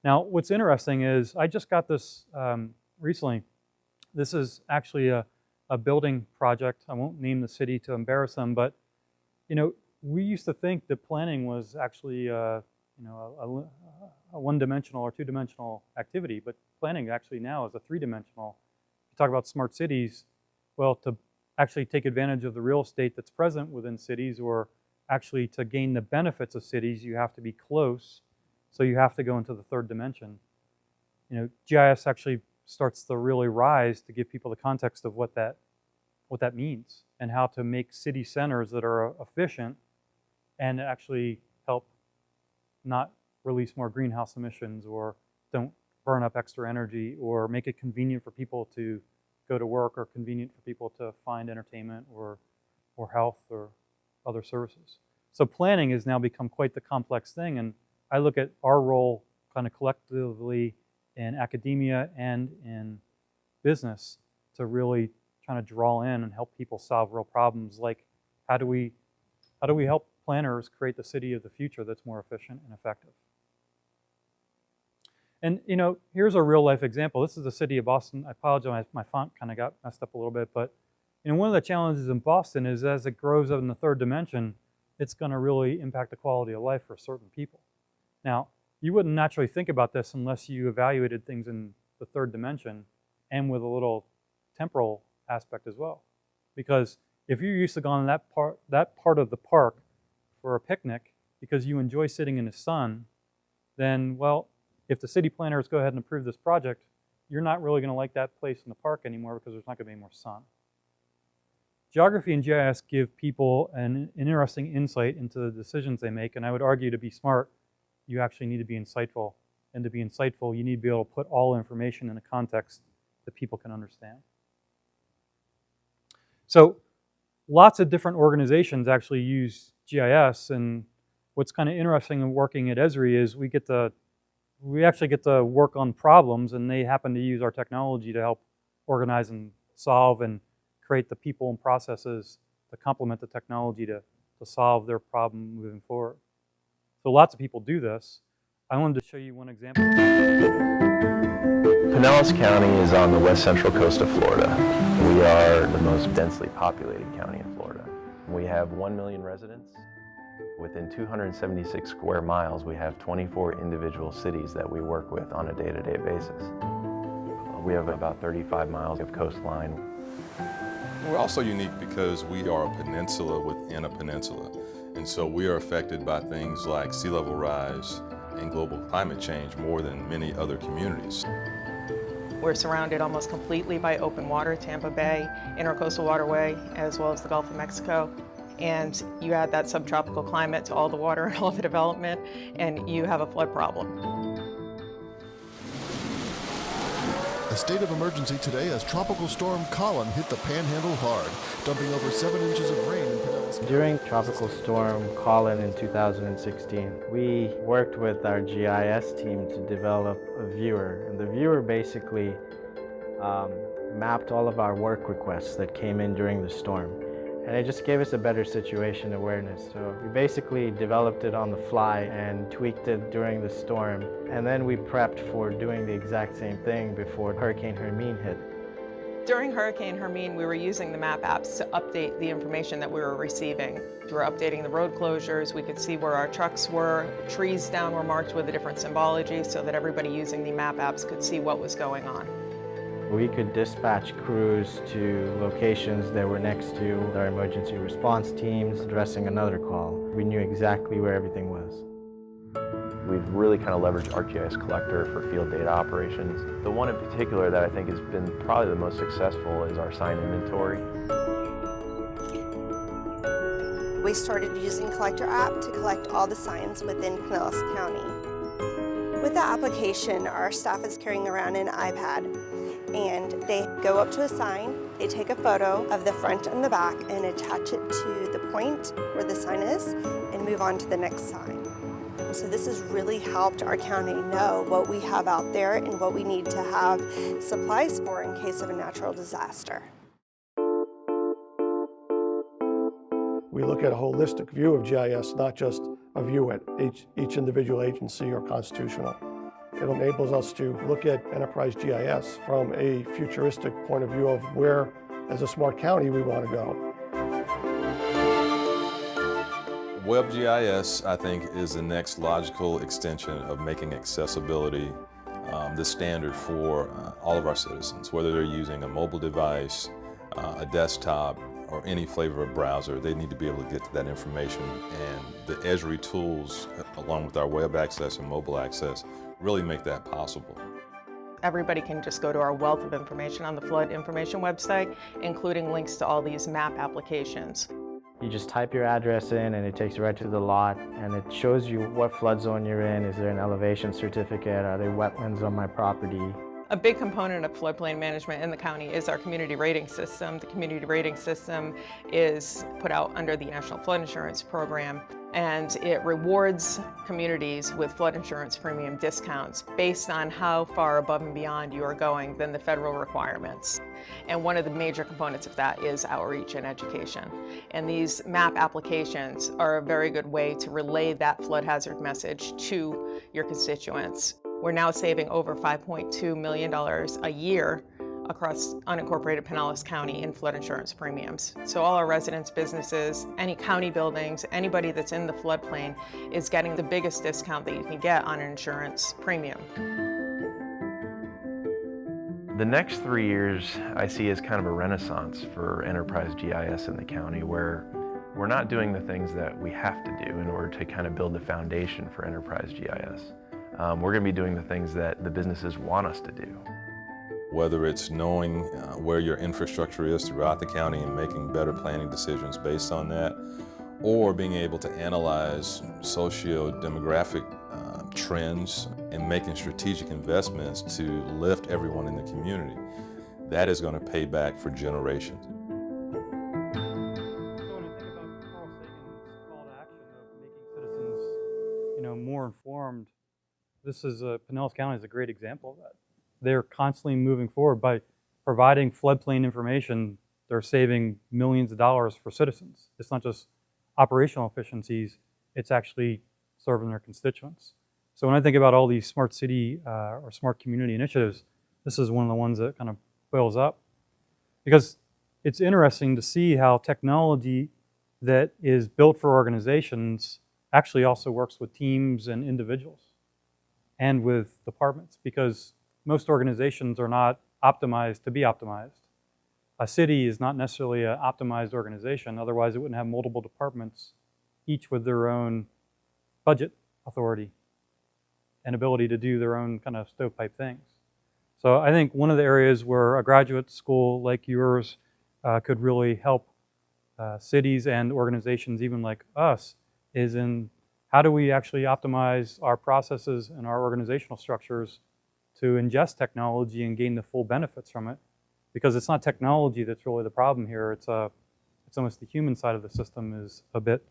Now, what's interesting is I just got this recently. This is actually a building project. I won't name the city to embarrass them, but you know, we used to think that planning was actually a one-dimensional or two-dimensional activity, but planning actually now is a three-dimensional. You talk about smart cities, well, to actually take advantage of the real estate that's present within cities, or actually to gain the benefits of cities, you have to be close, so you have to go into the third dimension. You know, GIS actually starts to really rise to give people the context of what that means and how to make city centers that are efficient and actually help not release more greenhouse emissions or don't burn up extra energy or make it convenient for people to go to work or convenient for people to find entertainment or health or other services. So planning has now become quite the complex thing, and I look at our role kind of collectively in academia and in business to really trying to draw in and help people solve real problems, like how do we help planners create the city of the future that's more efficient and effective. And you know, here's a real life example. This is the city of Boston. I apologize, my font kind of got messed up a little bit, but you know, one of the challenges in Boston is as it grows up in the third dimension, it's going to really impact the quality of life for certain people. Now, you wouldn't naturally think about this unless you evaluated things in the third dimension and with a little temporal aspect as well. Because if you're used to going to that part of the park for a picnic because you enjoy sitting in the sun, then, well, if the city planners go ahead and approve this project, you're not really going to like that place in the park anymore because there's not going to be any more sun. Geography and GIS give people an interesting insight into the decisions they make, and I would argue to be smart, you actually need to be insightful. And to be insightful, you need to be able to put all information in a context that people can understand. So lots of different organizations actually use GIS, and what's kind of interesting in working at Esri is we actually get to work on problems, and they happen to use our technology to help organize and solve and create the people and processes to complement the technology to solve their problem moving forward. So lots of people do this. I wanted to show you one example. Pinellas County is on the west central coast of Florida. We are the most densely populated county in Florida. We have 1 million residents. Within 276 square miles, we have 24 individual cities that we work with on a day-to-day basis. We have about 35 miles of coastline. We're also unique because we are a peninsula within a peninsula. And so we are affected by things like sea level rise and global climate change more than many other communities. We're surrounded almost completely by open water, Tampa Bay, Intercoastal Waterway, as well as the Gulf of Mexico. And you add that subtropical climate to all the water and all the development, and you have a flood problem. A state of emergency today as Tropical Storm Colin hit the Panhandle hard, dumping over 7 inches of rain in Pinellas County. During Tropical Storm Colin in 2016, we worked with our GIS team to develop a viewer. And the viewer basically mapped all of our work requests that came in during the storm. And it just gave us a better situation awareness. So we basically developed it on the fly and tweaked it during the storm. And then we prepped for doing the exact same thing before Hurricane Hermine hit. During Hurricane Hermine, we were using the map apps to update the information that we were receiving. We were updating the road closures. We could see where our trucks were. Trees down were marked with a different symbology so that everybody using the map apps could see what was going on. We could dispatch crews to locations that were next to our emergency response teams addressing another call. We knew exactly where everything was. We've really kind of leveraged ArcGIS Collector for field data operations. The one in particular that I think has been probably the most successful is our sign inventory. We started using Collector app to collect all the signs within Pinellas County. With the application, our staff is carrying around an iPad, and they go up to a sign, they take a photo of the front and the back and attach it to the point where the sign is and move on to the next sign. So this has really helped our county know what we have out there and what we need to have supplies for in case of a natural disaster. We look at a holistic view of GIS, not just a view at each individual agency or constitutional. It enables us to look at enterprise GIS from a futuristic point of view of where, as a smart county, we want to go. WebGIS, I think, is the next logical extension of making accessibility the standard for all of our citizens, whether they're using a mobile device, a desktop, or any flavor of browser. They need to be able to get to that information, and the Esri tools, along with our web access and mobile access, really make that possible. Everybody can just go to our wealth of information on the flood information website, including links to all these map applications. You just type your address in and it takes you right to the lot, and it shows you what flood zone you're in. Is there an elevation certificate? Are there wetlands on my property? A big component of floodplain management in the county is our community rating system. The community rating system is put out under the National Flood Insurance Program, and it rewards communities with flood insurance premium discounts based on how far above and beyond you are going than the federal requirements. And one of the major components of that is outreach and education. And these map applications are a very good way to relay that flood hazard message to your constituents. We're now saving over $5.2 million a year across unincorporated Pinellas County in flood insurance premiums. So all our residents, businesses, any county buildings, anybody that's in the floodplain is getting the biggest discount that you can get on an insurance premium. The next 3 years I see as kind of a renaissance for enterprise GIS in the county, where we're not doing the things that we have to do in order to kind of build the foundation for enterprise GIS. We're going to be doing the things that the businesses want us to do. Whether it's knowing where your infrastructure is throughout the county and making better planning decisions based on that, or being able to analyze socio-demographic trends and making strategic investments to lift everyone in the community, that is going to pay back for generations. So when you think about Carl Sagan's call to action of making citizens, more informed, Pinellas County is a great example of that. They're constantly moving forward by providing floodplain information. They're saving millions of dollars for citizens. It's not just operational efficiencies, it's actually serving their constituents. So when I think about all these smart city or smart community initiatives, this is one of the ones that kind of boils up. Because it's interesting to see how technology that is built for organizations actually also works with teams and individuals and with departments, because most organizations are not optimized to be optimized. A city is not necessarily an optimized organization, otherwise it wouldn't have multiple departments, each with their own budget authority and ability to do their own kind of stovepipe things. So I think one of the areas where a graduate school like yours could really help cities and organizations even like us is in how do we actually optimize our processes and our organizational structures to ingest technology and gain the full benefits from it. Because it's not technology that's really the problem here, it's almost the human side of the system is a bit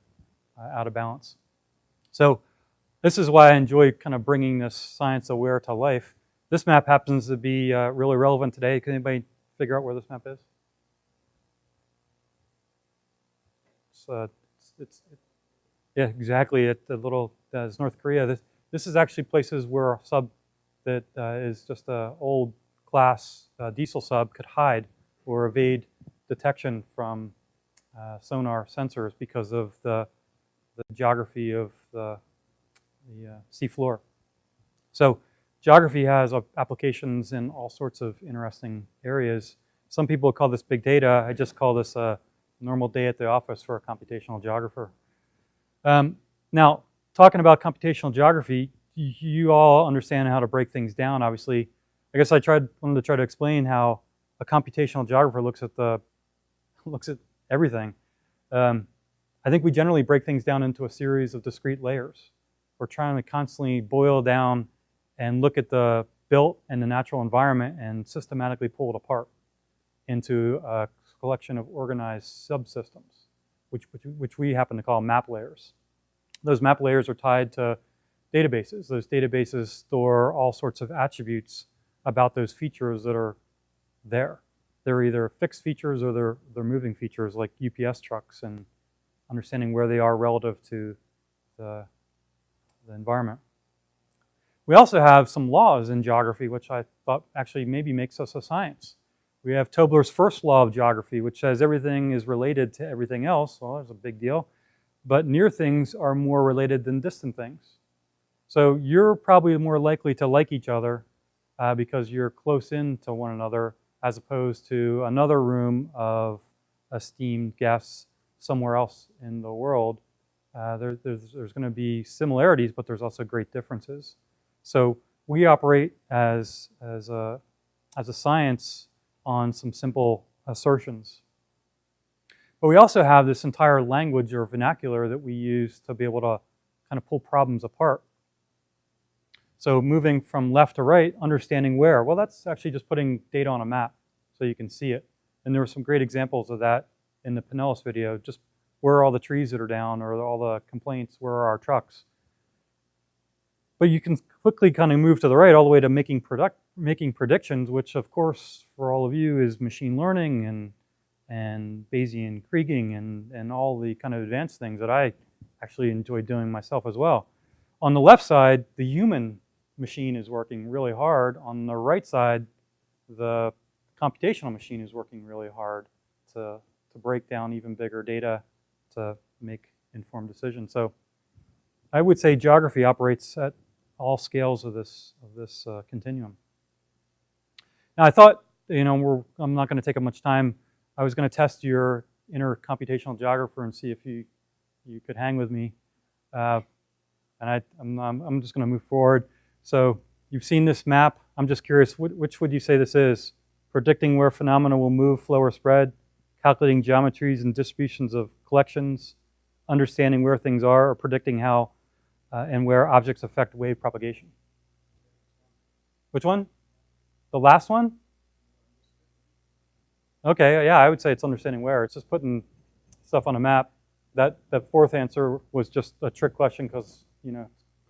out of balance. So this is why I enjoy kind of bringing this science aware to life. This map happens to be really relevant today. Can anybody figure out where this map is? Yeah, exactly. At the little it's North Korea. This is actually places where a sub that is just an old class diesel sub could hide or evade detection from sonar sensors because of the geography of the seafloor. So geography has applications in all sorts of interesting areas. Some people call this big data. I just call this a normal day at the office for a computational geographer. Now, talking about computational geography, you all understand how to break things down, obviously. I guess wanted to try to explain how a computational geographer looks at everything. I think we generally break things down into a series of discrete layers. We're trying to constantly boil down and look at the built and the natural environment and systematically pull it apart into a collection of organized subsystems, which we happen to call map layers. Those map layers are tied to databases. Those databases store all sorts of attributes about those features that are there. They're either fixed features or they're moving features, like UPS trucks, and understanding where they are relative to the environment. We also have some laws in geography, which I thought actually maybe makes us a science. We have Tobler's first law of geography, which says everything is related to everything else. Well, that's a big deal. But near things are more related than distant things. So you're probably more likely to like each other because you're close in to one another, as opposed to another room of esteemed guests somewhere else in the world. There's going to be similarities, but there's also great differences. So we operate as a science on some simple assertions. But we also have this entire language or vernacular that we use to be able to kind of pull problems apart. So moving from left to right, understanding where. Well, that's actually just putting data on a map so you can see it. And there were some great examples of that in the Pinellas video. Just where are all the trees that are down, or all the complaints, where are our trucks? But you can quickly kind of move to the right all the way to making predictions, which of course for all of you is machine learning and Bayesian kriging and all the kind of advanced things that I actually enjoy doing myself as well. On the left side, the human machine is working really hard. On the right side, the computational machine is working really hard to break down even bigger data to make informed decisions. So I would say geography operates at all scales of this continuum. Now I thought, I'm not going to take up much time. I was going to test your inner computational geographer and see if you could hang with me. And I'm just going to move forward. So you've seen this map. I'm just curious, which would you say this is? Predicting where phenomena will move, flow, or spread, calculating geometries and distributions of collections, understanding where things are, or predicting how and where objects affect wave propagation. Which one? The last one? Okay, yeah, I would say it's understanding where. It's just putting stuff on a map. That fourth answer was just a trick question because,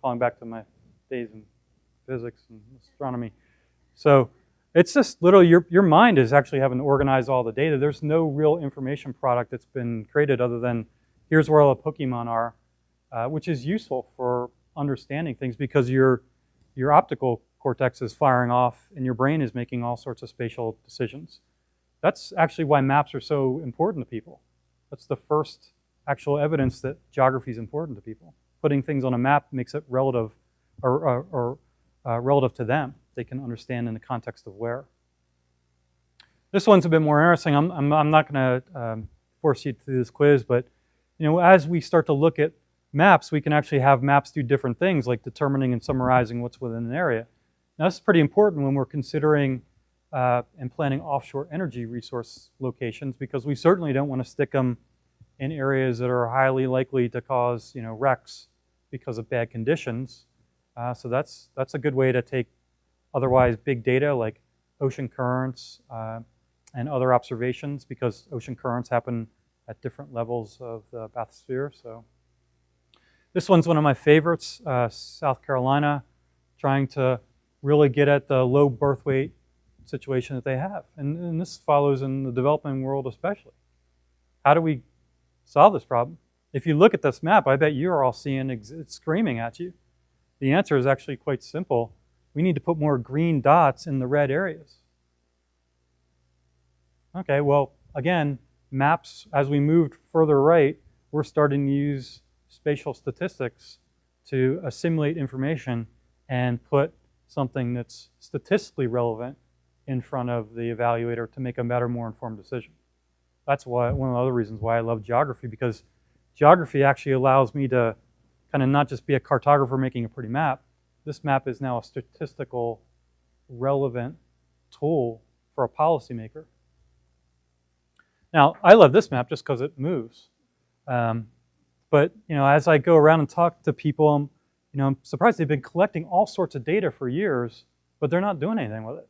calling back to my days in physics and astronomy. So it's just your mind is actually having to organize all the data. There's no real information product that's been created other than here's where all the Pokemon are, which is useful for understanding things because your optical cortex is firing off and your brain is making all sorts of spatial decisions. That's actually why maps are so important to people. That's the first actual evidence that geography is important to people. Putting things on a map makes it relative or relative to them. They can understand in the context of where. This one's a bit more interesting. I'm not going to force you through this quiz, but as we start to look at maps, we can actually have maps do different things, like determining and summarizing what's within an area. Now, this is pretty important when we're considering and planning offshore energy resource locations, because we certainly don't want to stick them in areas that are highly likely to cause wrecks because of bad conditions. So that's a good way to take otherwise big data like ocean currents and other observations, because ocean currents happen at different levels of the bathysphere. So this one's one of my favorites, South Carolina, trying to really get at the low birth weight situation that they have. And this follows in the developing world especially. How do we solve this problem? If you look at this map, I bet you're all seeing it's screaming at you. The answer is actually quite simple. We need to put more green dots in the red areas. Okay, well, again, maps, as we moved further right, we're starting to use spatial statistics to assimilate information and put something that's statistically relevant in front of the evaluator to make a better, more informed decision. That's why one of the other reasons why I love geography, because geography actually allows me to kind of not just be a cartographer making a pretty map, this map is now a statistical relevant tool for a policymaker. Now, I love this map just because it moves. But as I go around and talk to people, I'm surprised they've been collecting all sorts of data for years, but they're not doing anything with it.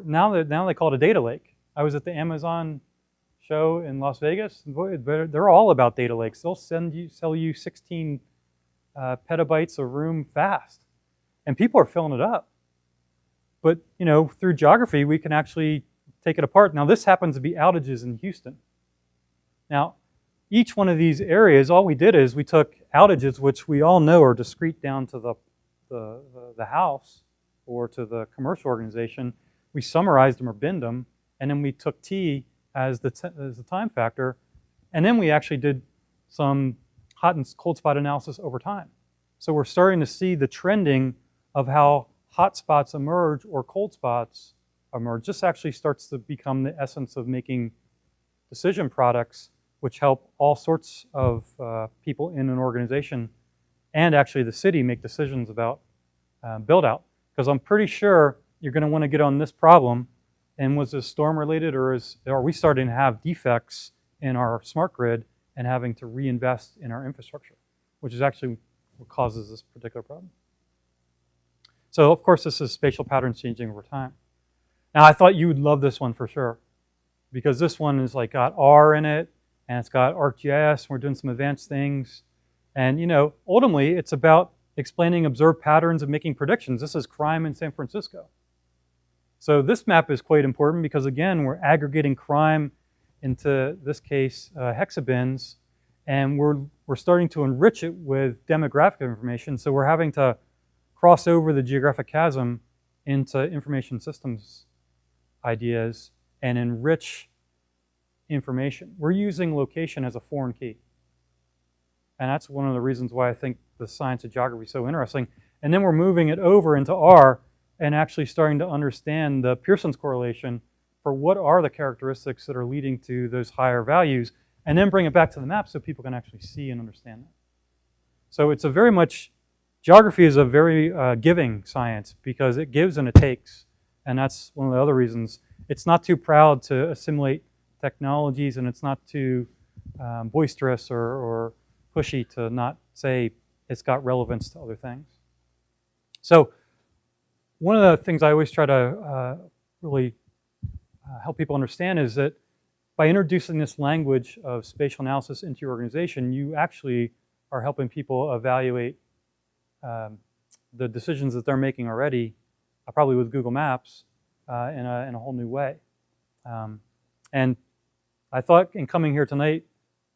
Now they call it a data lake. I was at the Amazon show in Las Vegas. Boy, they're all about data lakes. They'll sell you 16 petabytes of room fast, and people are filling it up. But through geography, we can actually take it apart. Now, this happens to be outages in Houston. Now, each one of these areas, all we did is we took outages, which we all know are discrete down to the house or to the commercial organization. We summarized them or binned them, and then we took T as the time factor, and then we actually did some hot and cold spot analysis over time. So we're starting to see the trending of how hot spots emerge or cold spots emerge. This actually starts to become the essence of making decision products which help all sorts of people in an organization and actually the city make decisions about build out. Because I'm pretty sure you're going to want to get on this problem. And was this storm related, or are we starting to have defects in our smart grid and having to reinvest in our infrastructure, which is actually what causes this particular problem. So of course this is spatial patterns changing over time. Now I thought you would love this one for sure, because this one is like got R in it, and it's got ArcGIS, and we're doing some advanced things. And ultimately it's about explaining observed patterns and making predictions. This is crime in San Francisco. So this map is quite important because again, we're aggregating crime into this case hexabins, and we're starting to enrich it with demographic information. So we're having to cross over the geographic chasm into information systems ideas and enrich information. We're using location as a foreign key. And that's one of the reasons why I think the science of geography is so interesting. And then we're moving it over into R and actually starting to understand the Pearson's correlation for what are the characteristics that are leading to those higher values, and then bring it back to the map so people can actually see and understand that. So it's a very much, geography is a very giving science because it gives and it takes. And that's one of the other reasons. It's not too proud to assimilate technologies, and it's not too boisterous or pushy to not say it's got relevance to other things. So one of the things I always try to really help people understand is that by introducing this language of spatial analysis into your organization, you actually are helping people evaluate the decisions that they're making already, probably with Google Maps, in a whole new way. And I thought in coming here tonight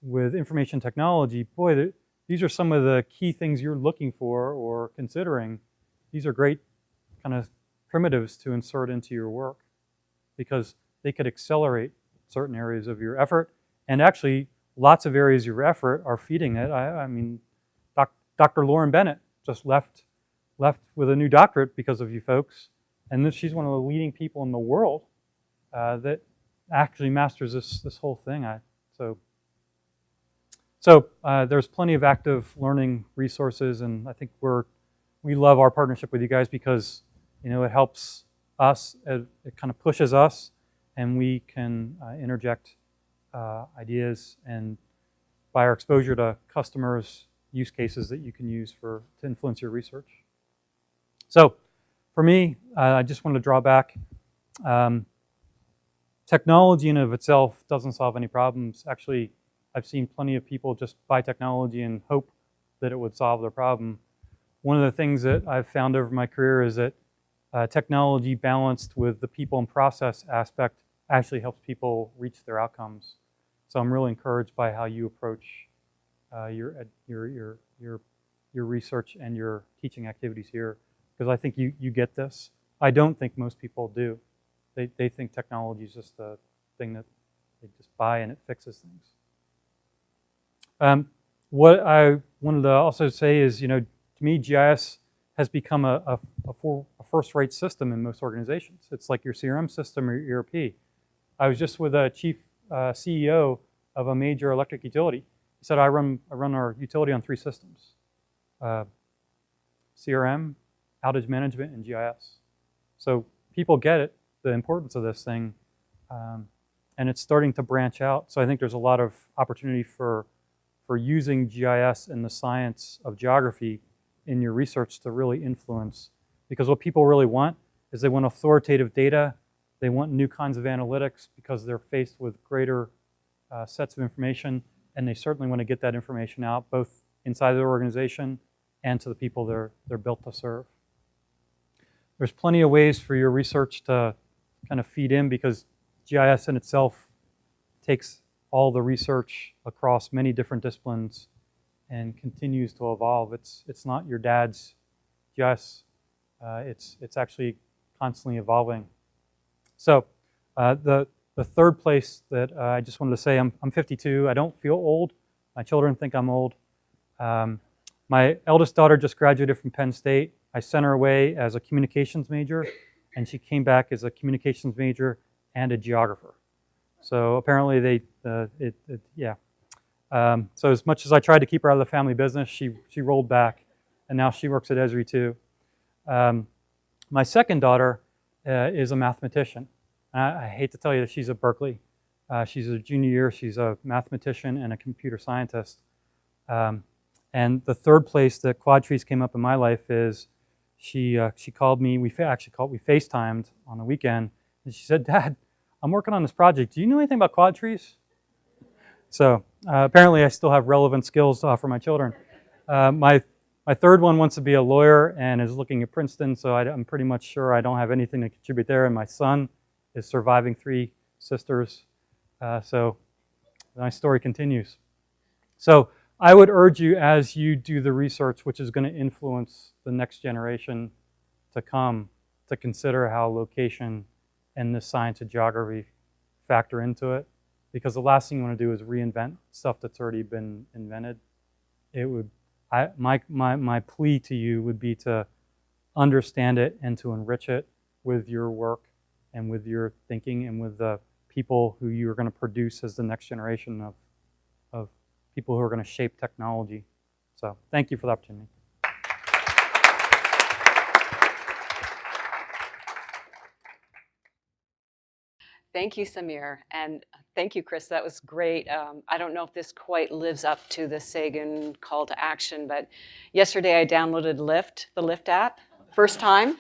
with information technology, boy, these are some of the key things you're looking for or considering. These are great kind of primitives to insert into your work because they could accelerate certain areas of your effort, and actually lots of areas of your effort are feeding it. I mean, Dr. Lauren Bennett just left with a new doctorate because of you folks, and she's one of the leading people in the world that actually masters this whole thing. So there's plenty of active learning resources, and I think we love our partnership with you guys because it helps us, it kind of pushes us, and we can interject ideas, and by our exposure to customers, use cases that you can use to influence your research. So for me, I just want to draw back. Technology in and of itself doesn't solve any problems. Actually, I've seen plenty of people just buy technology and hope that it would solve their problem. One of the things that I've found over my career is that technology balanced with the people and process aspect actually helps people reach their outcomes. So I'm really encouraged by how you approach your research and your teaching activities here, because I think you get this. I don't think most people do. They think technology is just a thing that they just buy and it fixes things. What I wanted to also say is, to me, GIS has become a first-rate system in most organizations. It's like your CRM system or your ERP. I was just with a chief CEO of a major electric utility. He said, I run our utility on 3 systems. CRM, outage management and GIS. So people get it, the importance of this thing, and it's starting to branch out. So I think there's a lot of opportunity for using GIS and the science of geography in your research to really influence. Because what people really want is they want authoritative data, they want new kinds of analytics because they're faced with greater sets of information, and they certainly want to get that information out both inside their organization and to the people they're built to serve. There's plenty of ways for your research to kind of feed in, because GIS in itself takes all the research across many different disciplines and continues to evolve. It's not your dad's GIS. It's actually constantly evolving. So the third place that I just wanted to say, I'm 52. I don't feel old. My children think I'm old. My eldest daughter just graduated from Penn State. I sent her away as a communications major, and she came back as a communications major and a geographer. So apparently yeah. So as much as I tried to keep her out of the family business, she rolled back, and now she works at Esri too. My second daughter is a mathematician. I hate to tell you that she's at Berkeley. She's a junior year. She's a mathematician and a computer scientist. And the third place that Quadtrees came up in my life is she called me. We FaceTimed on the weekend, and she said, "Dad, I'm working on this project. Do you know anything about Quadtrees?" So apparently I still have relevant skills to offer my children. My third one wants to be a lawyer and is looking at Princeton, so I'm pretty much sure I don't have anything to contribute there. And my son is surviving 3 sisters. So my story continues. So I would urge you, as you do the research, which is going to influence the next generation to come, to consider how location and the science of geography factor into it. Because the last thing you want to do is reinvent stuff that's already been invented. My plea to you would be to understand it and to enrich it with your work and with your thinking and with the people who you're going to produce as the next generation of people who are going to shape technology. So thank you for the opportunity. Thank you, Samir, and thank you, Chris. That was great. I don't know if this quite lives up to the Sagan call to action, but yesterday I downloaded Lyft, the Lyft app, first time,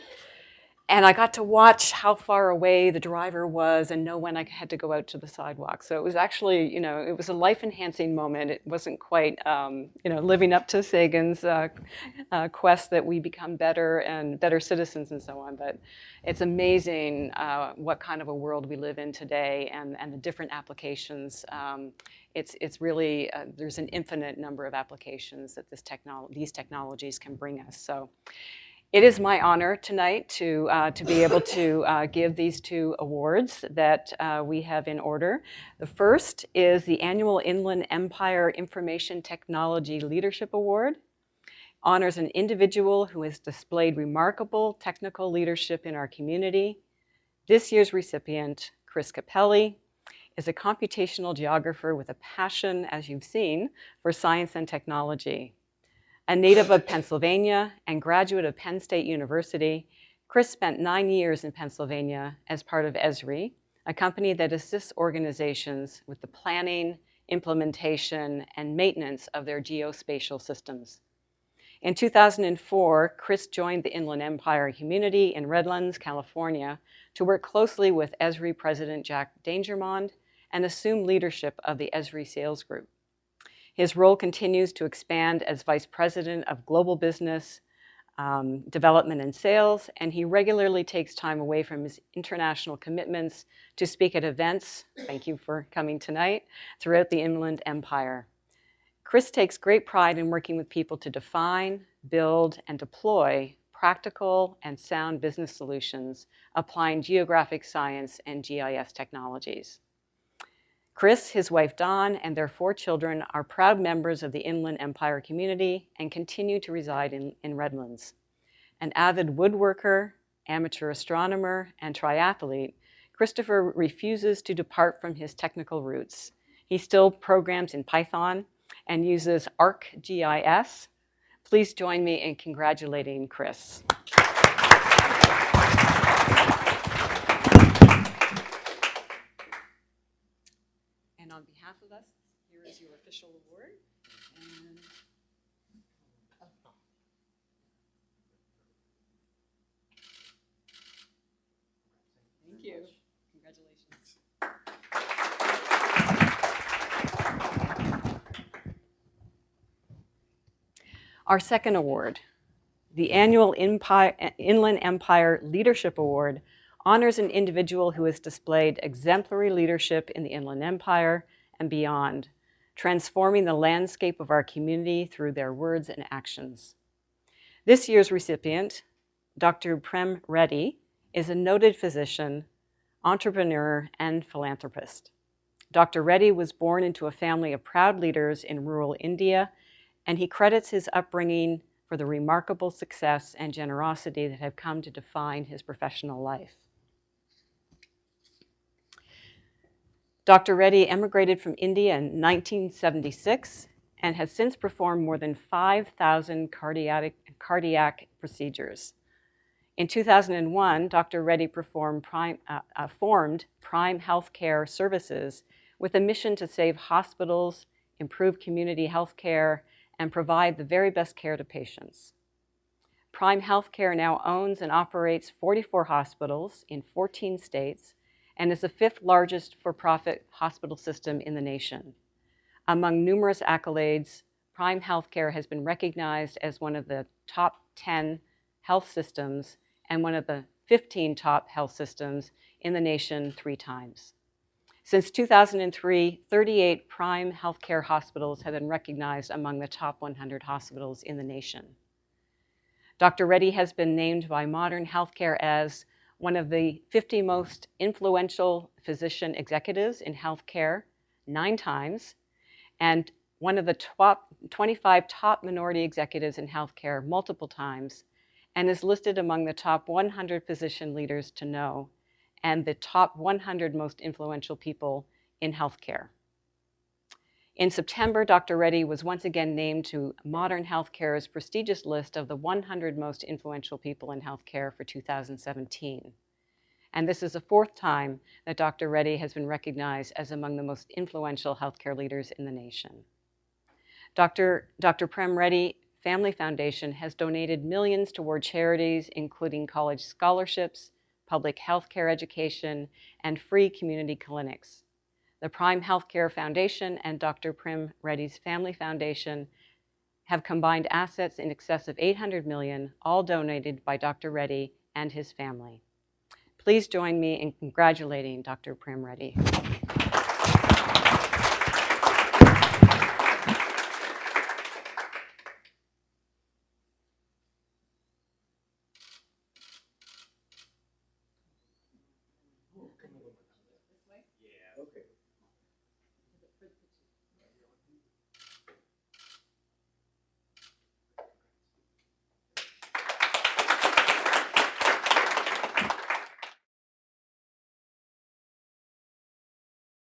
and I got to watch how far away the driver was and know when I had to go out to the sidewalk. So it was actually, it was a life-enhancing moment. It wasn't quite, living up to Sagan's quest that we become better and better citizens and so on. But it's amazing what kind of a world we live in today and the different applications. It's really, there's an infinite number of applications that these technologies can bring us. So it is my honor tonight to be able to give these 2 awards that we have in order. The first is the annual Inland Empire Information Technology Leadership Award. Honors an individual who has displayed remarkable technical leadership in our community. This year's recipient, Chris Capelli, is a computational geographer with a passion, as you've seen, for science and technology. A native of Pennsylvania and graduate of Penn State University, Chris spent 9 years in Pennsylvania as part of Esri, a company that assists organizations with the planning, implementation, and maintenance of their geospatial systems. In 2004, Chris joined the Inland Empire community in Redlands, California, to work closely with Esri President Jack Dangermond and assume leadership of the Esri sales group. His role continues to expand as Vice President of Global Business Development and Sales, and he regularly takes time away from his international commitments to speak at events, thank you for coming tonight, throughout the Inland Empire. Chris takes great pride in working with people to define, build, and deploy practical and sound business solutions applying geographic science and GIS technologies. Chris, his wife Dawn, and their 4 children are proud members of the Inland Empire community and continue to reside in Redlands. An avid woodworker, amateur astronomer, and triathlete, Christopher refuses to depart from his technical roots. He still programs in Python and uses ArcGIS. Please join me in congratulating Chris. And on behalf of us, here is your official award. And thank you. Congratulations. Our second award, the annual Inland Empire Leadership Award, honors an individual who has displayed exemplary leadership in the Inland Empire and beyond, transforming the landscape of our community through their words and actions. This year's recipient, Dr. Prem Reddy, is a noted physician, entrepreneur, and philanthropist. Dr. Reddy was born into a family of proud leaders in rural India, and he credits his upbringing for the remarkable success and generosity that have come to define his professional life. Dr. Reddy emigrated from India in 1976 and has since performed more than 5,000 cardiac procedures. In 2001, Dr. Reddy formed Prime Healthcare Services with a mission to save hospitals, improve community health care, and provide the very best care to patients. Prime Healthcare now owns and operates 44 hospitals in 14 states and is the 5th largest for-profit hospital system in the nation. Among numerous accolades, Prime Healthcare has been recognized as one of the top 10 health systems and one of the 15 top health systems in the nation 3 times. Since 2003, 38 Prime Healthcare hospitals have been recognized among the top 100 hospitals in the nation. Dr. Reddy has been named by Modern Healthcare as one of the 50 most influential physician executives in healthcare 9 times, and one of the 25 top minority executives in healthcare multiple times, and is listed among the top 100 physician leaders to know and the top 100 most influential people in healthcare. In September, Dr. Reddy was once again named to Modern Healthcare's prestigious list of the 100 most influential people in healthcare for 2017. And this is the 4th time that Dr. Reddy has been recognized as among the most influential healthcare leaders in the nation. Dr. Prem Reddy Family Foundation has donated millions toward charities, including college scholarships, public health care education, and free community clinics. The Prime Healthcare Foundation and Dr. Prem Reddy's Family Foundation have combined assets in excess of $800 million, all donated by Dr. Reddy and his family. Please join me in congratulating Dr. Prem Reddy. Okay.